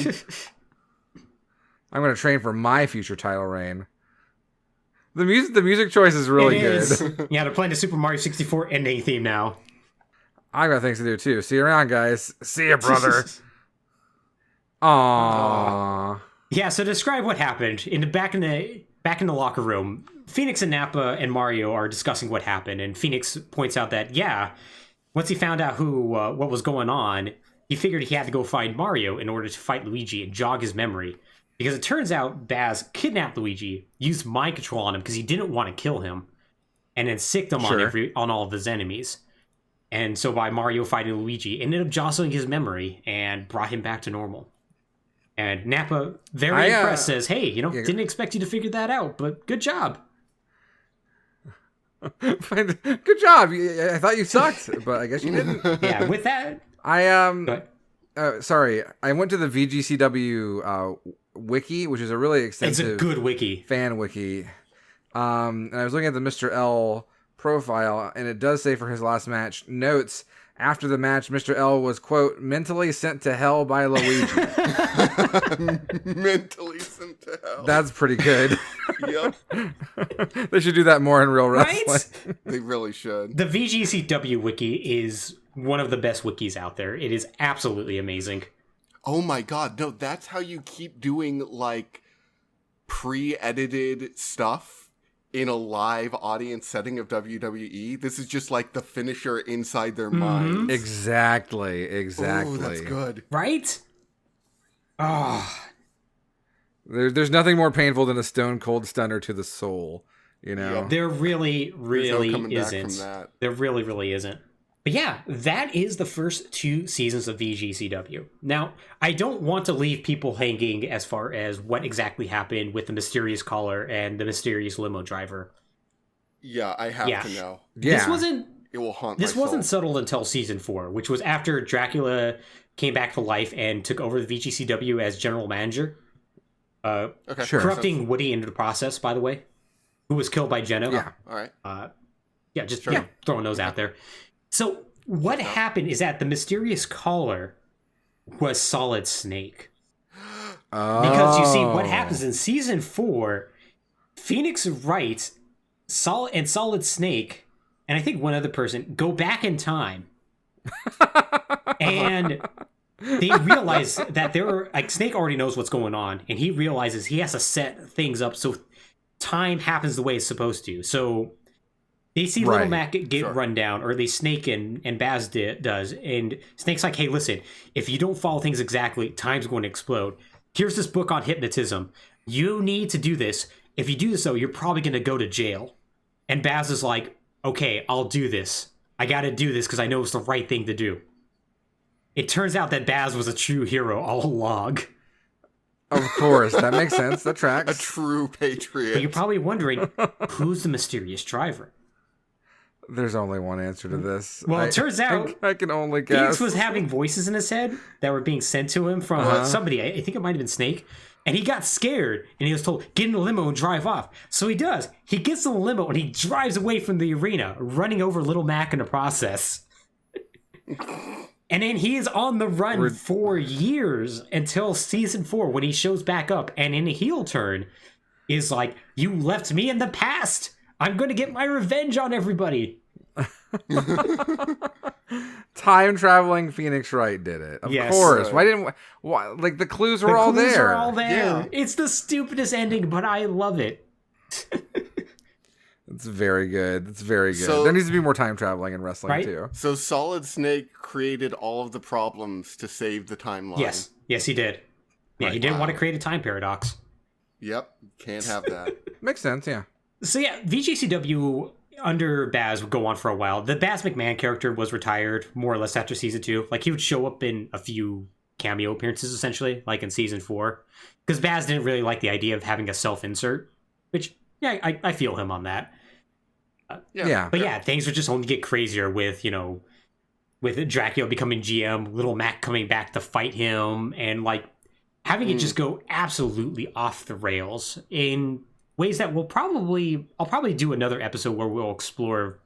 Speaker 3: I'm going to train for my future title reign. The music choice is really
Speaker 1: It
Speaker 3: good.
Speaker 1: is. Yeah, they're playing the Super Mario 64 ending theme now.
Speaker 3: I got things to do too. See you around, guys. See ya, brother. Aww.
Speaker 1: Yeah, so describe what happened back in the locker room. Phoenix and Nappa and Mario are discussing what happened, and Phoenix points out that once he found out what was going on, he figured he had to go find Mario in order to fight Luigi and jog his memory. Because it turns out Baz kidnapped Luigi, used mind control on him because he didn't want to kill him, and then sicked him on all of his enemies. And so by Mario fighting Luigi, ended up jostling his memory and brought him back to normal. And Nappa, very impressed, says, hey, didn't expect you to figure that out, but good job.
Speaker 3: Good job. I thought you sucked, but I guess you didn't.
Speaker 1: Yeah, with that...
Speaker 3: Sorry, I went to the VGCW wiki, which is a really extensive...
Speaker 1: It's a good wiki.
Speaker 3: Fan wiki. And I was looking at the Mr. L profile, and it does say for his last match, notes, after the match, Mr. L was, quote, mentally sent to hell by Luigi.
Speaker 2: Mentally sent to hell.
Speaker 3: That's pretty good.
Speaker 2: Yep.
Speaker 3: They should do that more in real wrestling.
Speaker 1: Right?
Speaker 2: They really should.
Speaker 1: The VGCW wiki is one of the best wikis out there. It is absolutely amazing.
Speaker 2: Oh my god, no, that's how you keep doing, like, pre-edited stuff in a live audience setting of WWE. This is just like the finisher inside their minds.
Speaker 3: Exactly.
Speaker 2: Ooh, that's good.
Speaker 1: Right? Oh,
Speaker 3: There's nothing more painful than a stone cold stunner to the soul. You know.
Speaker 2: Yep.
Speaker 1: there really,
Speaker 2: There's no
Speaker 1: really
Speaker 2: coming back
Speaker 1: isn't.
Speaker 2: from that.
Speaker 1: There really, really isn't. But yeah, that is the first 2 seasons of VGCW. Now, I don't want to leave people hanging as far as what exactly happened with the mysterious caller and the mysterious limo driver.
Speaker 2: Yeah, I have
Speaker 1: Yeah.
Speaker 2: to know.
Speaker 3: Yeah.
Speaker 2: It will haunt
Speaker 1: This
Speaker 2: my
Speaker 1: wasn't
Speaker 2: soul.
Speaker 1: settled until season 4, which was after Dracula came back to life and took over the VGCW as general manager.
Speaker 2: Okay,
Speaker 3: Sure.
Speaker 1: Corrupting Woody into the process, by the way, who was killed by Jenna.
Speaker 3: Yeah.
Speaker 2: All right.
Speaker 1: Just
Speaker 2: Sure.
Speaker 1: throwing those out there. So what happened is that the mysterious caller was Solid Snake. Because you see, what happens in season 4, Phoenix Wright, Solid Snake, and I think one other person go back in time, and they realize that Snake already knows what's going on, and he realizes he has to set things up so time happens the way it's supposed to. So they see Little
Speaker 3: Right.
Speaker 1: Mac get
Speaker 2: Sure.
Speaker 1: run down, or they Snake and Baz does, and Snake's like, hey, listen, if you don't follow things exactly, time's going to explode. Here's this book on hypnotism. You need to do this. If you do this, though, you're probably going to go to jail. And Baz is like, okay, I'll do this. I got to do this because I know it's the right thing to do. It turns out that Baz was a true hero all along.
Speaker 3: Of course, that makes sense. That
Speaker 2: A
Speaker 3: tracks.
Speaker 2: true patriot.
Speaker 1: But you're probably wondering, who's the mysterious driver?
Speaker 3: There's only one answer to this.
Speaker 1: Well, it turns out
Speaker 3: I can only guess.
Speaker 1: Phoenix was having voices in his head that were being sent to him from somebody. I think it might have been Snake. And he got scared, and he was told, get in the limo and drive off. So he does. He gets in the limo, and he drives away from the arena, running over Little Mac in the process. And then he is on the run for years until season 4, when he shows back up, and in a heel turn, is like, you left me in the past. I'm going to get my revenge on everybody.
Speaker 3: Time traveling Phoenix Wright did it. Of
Speaker 1: Yes.
Speaker 3: course. Why? Like the clues were all
Speaker 1: Clues
Speaker 3: there.
Speaker 1: are all there.
Speaker 2: Yeah.
Speaker 1: It's the stupidest ending, but I love it.
Speaker 3: It's very good. It's very good.
Speaker 2: So-
Speaker 3: There needs to be more time traveling in wrestling
Speaker 1: Right?
Speaker 3: too.
Speaker 2: So Solid Snake created all of the problems to save the timeline.
Speaker 1: Yes, he did. Yeah, he didn't want to create a time paradox.
Speaker 2: Yep. Can't have that.
Speaker 3: Makes sense. Yeah.
Speaker 1: So yeah, VGCW under Baz would go on for a while. The Baz McMahon character was retired more or less after season 2. Like, he would show up in a few cameo appearances, essentially, like in season 4. Because Baz didn't really like the idea of having a self-insert, which, yeah, I feel him on that.
Speaker 3: Yeah.
Speaker 1: But yeah, things would just only get crazier with, with Dracula becoming GM, Little Mac coming back to fight him, and like having it just go absolutely off the rails in ways that I'll probably do another episode where we'll explore,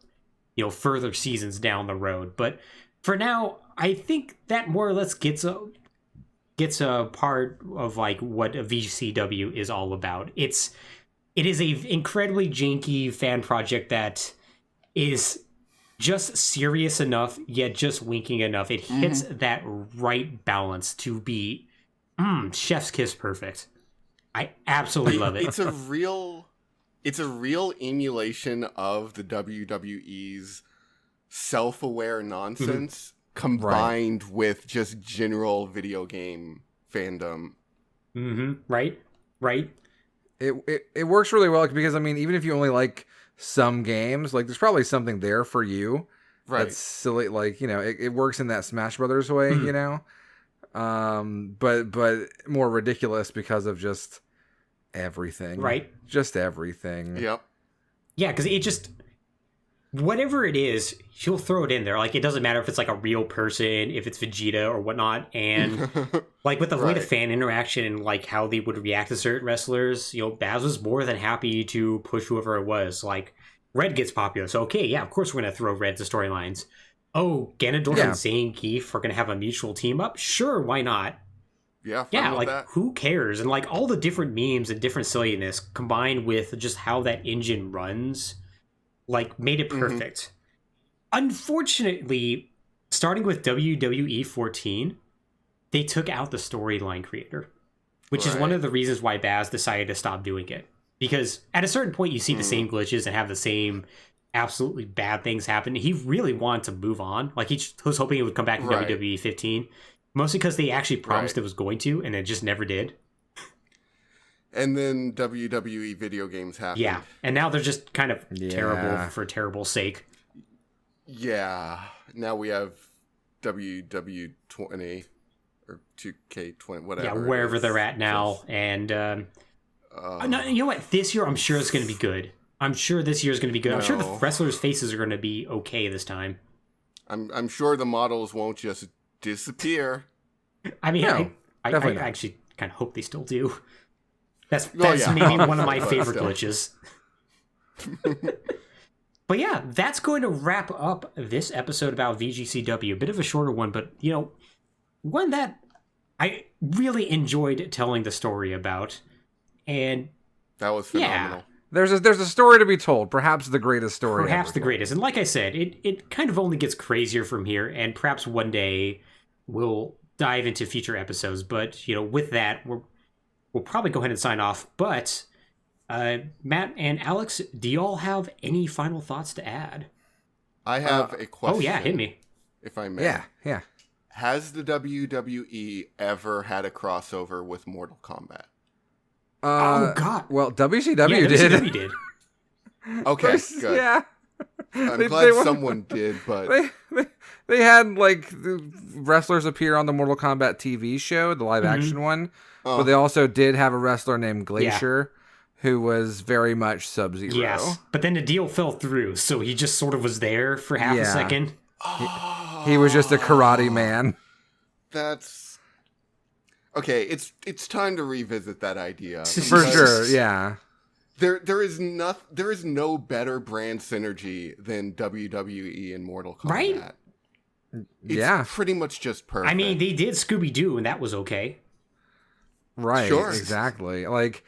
Speaker 1: further seasons down the road. But for now, I think that more or less gets a part of like what a VCW is all about. It is a incredibly janky fan project that is just serious enough, yet just winking enough. It hits that right balance to be chef's kiss perfect. I absolutely love it.
Speaker 2: It's a real emulation of the WWE's self-aware nonsense combined with just general video game fandom.
Speaker 1: Right.
Speaker 3: It works really well because even if you only like some games, like there's probably something there for you.
Speaker 2: Right.
Speaker 3: That's silly. Like it works in that Smash Brothers way. But more ridiculous because of just everything.
Speaker 1: Right.
Speaker 3: Just everything.
Speaker 2: Yep.
Speaker 1: Yeah, because it just, whatever it is, she'll throw it in there. Like, it doesn't matter if it's like a real person, if it's Vegeta or whatnot. And like with the way the fan interaction and like how they would react to certain wrestlers, Baz was more than happy to push whoever it was. Like, Red gets popular. So, okay, yeah, of course we're going to throw Red to storylines. Oh, Ganondorf and Zangief are going to have a mutual team up? Sure, why not?
Speaker 2: Yeah,
Speaker 1: Yeah,
Speaker 2: with
Speaker 1: like,
Speaker 2: that.
Speaker 1: who cares? And, like, all the different memes and different silliness combined with just how that engine runs, like, made it perfect. Unfortunately, starting with WWE 14, they took out the storyline creator, which is one of the reasons why Baz decided to stop doing it. Because at a certain point, you see the same glitches and have the same absolutely bad things happen. He really wanted to move on. Like, he was hoping it would come back in WWE 15. Mostly because they actually promised it was going to, and it just never did.
Speaker 2: And then WWE video games happened.
Speaker 1: Yeah, and now they're just kind of terrible for terrible sake.
Speaker 2: Yeah, now we have WW20 or 2K20, whatever.
Speaker 1: Yeah, wherever they're at now. And no, you know what? This year, I'm sure it's going to be good. I'm sure this year is going to be good. I'm sure the wrestlers' faces are going to be okay this time.
Speaker 2: I'm sure the models won't just disappear.
Speaker 1: I mean,
Speaker 3: No,
Speaker 1: I
Speaker 3: definitely
Speaker 1: actually kind of hope they still do. That's maybe one of my favorite glitches. But yeah, that's going to wrap up this episode about VGCW. A bit of a shorter one, but, you know, one that I really enjoyed telling the story about. And
Speaker 2: that was phenomenal.
Speaker 1: Yeah,
Speaker 3: there's a story to be told, perhaps the greatest story.
Speaker 1: Perhaps the greatest. And like I said, it kind of only gets crazier from here, and perhaps one day we'll dive into future episodes. But, you know, with that, we'll probably go ahead and sign off. But Matt and Alex, do y'all have any final thoughts to add?
Speaker 2: I have a question.
Speaker 1: Oh, yeah, hit me.
Speaker 2: If I may.
Speaker 3: Yeah.
Speaker 2: Has the WWE ever had a crossover with Mortal Kombat?
Speaker 1: Oh, God.
Speaker 3: Well, WCW
Speaker 1: yeah,
Speaker 3: did.
Speaker 1: WCW did.
Speaker 2: Okay, good.
Speaker 3: Yeah.
Speaker 2: I'm glad someone did, but...
Speaker 3: They had, like, the wrestlers appear on the Mortal Kombat TV show, the live-action one, but they also did have a wrestler named Glacier, who was very much Sub-Zero.
Speaker 1: Yes, but then the deal fell through, so he just sort of was there for half a second.
Speaker 3: He was just a karate man.
Speaker 2: That's... Okay, it's time to revisit that idea.
Speaker 3: For sure, yeah.
Speaker 2: There is no better brand synergy than WWE and Mortal Kombat.
Speaker 1: Right?
Speaker 2: It's pretty much just perfect.
Speaker 1: I mean, they did Scooby-Doo, and that was okay.
Speaker 3: Right,
Speaker 2: Sure.
Speaker 3: exactly. Like,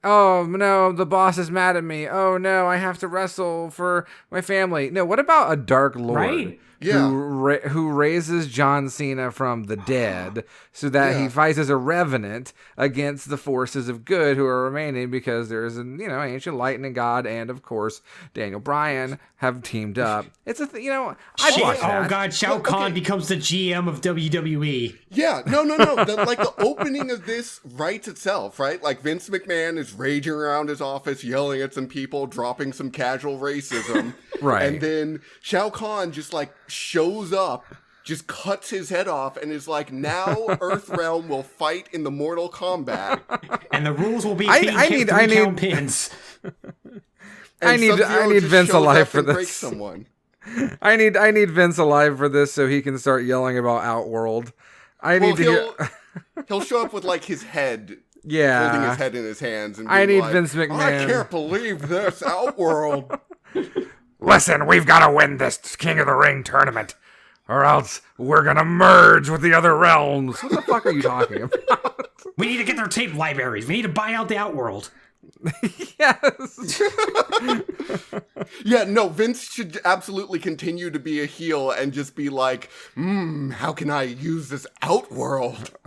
Speaker 3: oh, no, the boss is mad at me. Oh, no, I have to wrestle for my family. No, what about a Dark Lord?
Speaker 1: Right.
Speaker 2: Yeah.
Speaker 3: Who raises John Cena from the dead so that he fights as a revenant against the forces of good who are remaining because there is an ancient lightning god and of course Daniel Bryan have teamed up. It's I'd watch that.
Speaker 1: Oh God, Shao Kahn becomes the GM of WWE.
Speaker 2: Yeah, no. The opening of this writes itself, right? Like Vince McMahon is raging around his office, yelling at some people, dropping some casual racism.
Speaker 3: Right.
Speaker 2: And then Shao Kahn just like shows up, just cuts his head off, and is like, now Earthrealm will fight in the Mortal Kombat.
Speaker 1: And the rules will be
Speaker 3: I
Speaker 1: need count pins.
Speaker 3: I need Vince alive for this.
Speaker 2: Break someone.
Speaker 3: I need Vince alive for this so he can start yelling about Outworld.
Speaker 2: He'll show up with like his head,
Speaker 3: yeah,
Speaker 2: holding his head in his hands, and
Speaker 3: I need
Speaker 2: like,
Speaker 3: Vince McMahon.
Speaker 2: I can't believe this Outworld.
Speaker 3: Listen, we've got to win this King of the Ring tournament, or else we're gonna merge with the other realms. What the fuck are you talking about?
Speaker 1: We need to get their tape libraries. We need to buy out the Outworld.
Speaker 3: Yes.
Speaker 2: Yeah, no, Vince should absolutely continue to be a heel and just be like, how can I use this Outworld?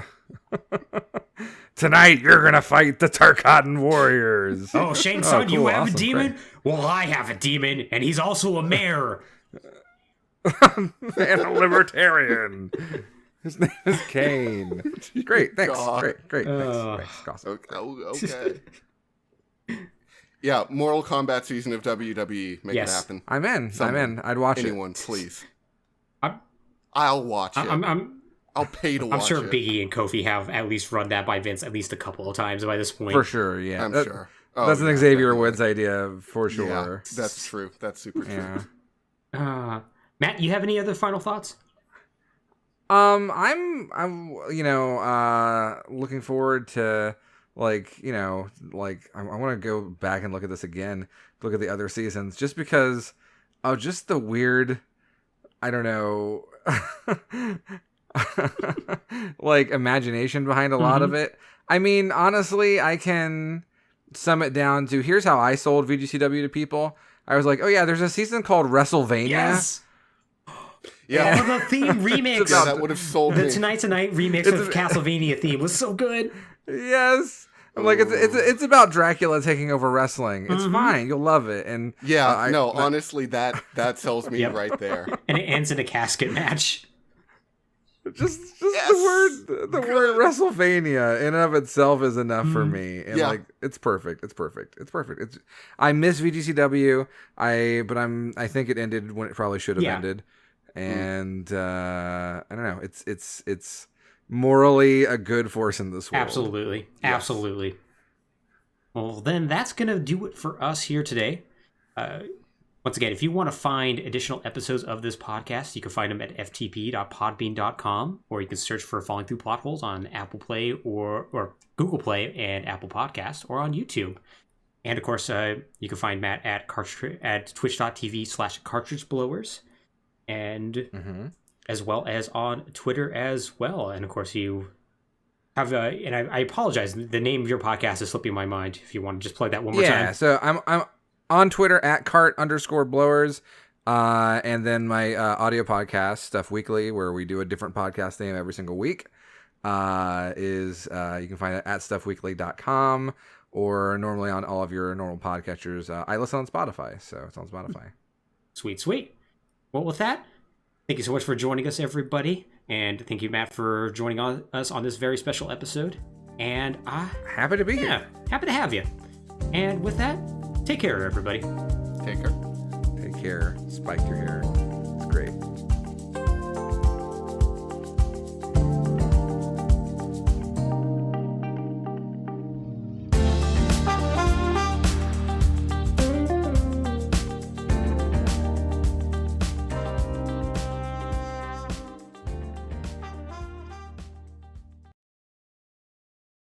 Speaker 3: Tonight, you're gonna fight the Tarkatan Warriors.
Speaker 1: Oh, Shane, son,
Speaker 3: cool,
Speaker 1: you have
Speaker 3: awesome,
Speaker 1: a demon?
Speaker 3: great.
Speaker 1: Well, I have a demon, and he's also a mayor.
Speaker 3: And a libertarian. His name is Kane. Great, thanks.
Speaker 2: God.
Speaker 3: Great, thanks. Awesome.
Speaker 2: Okay. Yeah, Mortal Kombat season of WWE. Make it happen.
Speaker 3: I'm in.
Speaker 2: Someone.
Speaker 3: I'd watch
Speaker 2: Anyone,
Speaker 3: it.
Speaker 2: please.
Speaker 1: I'm-
Speaker 2: I'll watch it. I'll pay to watch it.
Speaker 1: I'm sure Biggie and Kofi have at least run that by Vince at least a couple of times by this point.
Speaker 3: For sure, yeah.
Speaker 2: I'm sure. Oh,
Speaker 3: That's an
Speaker 2: yeah,
Speaker 3: Xavier
Speaker 2: definitely.
Speaker 3: Woods idea, for sure.
Speaker 2: Yeah, that's true. That's super true.
Speaker 3: Yeah.
Speaker 1: Matt, you have any other final thoughts?
Speaker 3: I'm looking forward to I want to go back and look at this again, look at the other seasons, just because of just the weird, I don't know, like imagination behind a lot of it. I mean, honestly, I can sum it down to here's how I sold VGCW to people. I was like, oh yeah, there's a season called WrestleVania.
Speaker 1: Yes.
Speaker 2: Yeah.
Speaker 1: Oh, the theme remix.
Speaker 2: Yeah, that would have sold
Speaker 1: The
Speaker 2: me.
Speaker 1: Tonight remix of Castlevania theme was so good.
Speaker 3: Yes. I'm like, it's about Dracula taking over wrestling. It's fine. You'll love it. And
Speaker 2: Yeah, honestly, that sells me right there.
Speaker 1: And it ends in a casket match.
Speaker 3: Just the word WrestleMania in and of itself is enough for me. And like it's perfect. I miss VGCW. I think it ended when it probably should have ended. And I don't know. It's morally a good force in this world.
Speaker 1: Absolutely. Absolutely. Well, then that's going to do it for us here today. Once again, if you want to find additional episodes of this podcast, you can find them at ftp.podbean.com, or you can search for Falling Through Plot Holes on Apple Play or Google Play and Apple Podcasts, or on YouTube. And of course, you can find Matt at twitch.tv/cartridgeblowers, and as well as on Twitter as well. And of course, you have and I apologize, the name of your podcast is slipping my mind. If you want to just plug that one more time.
Speaker 3: Yeah, so I'm on Twitter at @cart_blowers, and then my audio podcast, Stuff Weekly, where we do a different podcast name every single week, is you can find it at stuffweekly.com, or normally on all of your normal podcatchers. I listen on Spotify, so it's on Spotify.
Speaker 1: Sweet. Well, with that, thank you so much for joining us, everybody, and thank you, Matt, for joining us on this very special episode. And
Speaker 3: happy to be here.
Speaker 1: Happy to have you. And with that, take care, everybody.
Speaker 2: Take care.
Speaker 3: Take care. Spike your hair.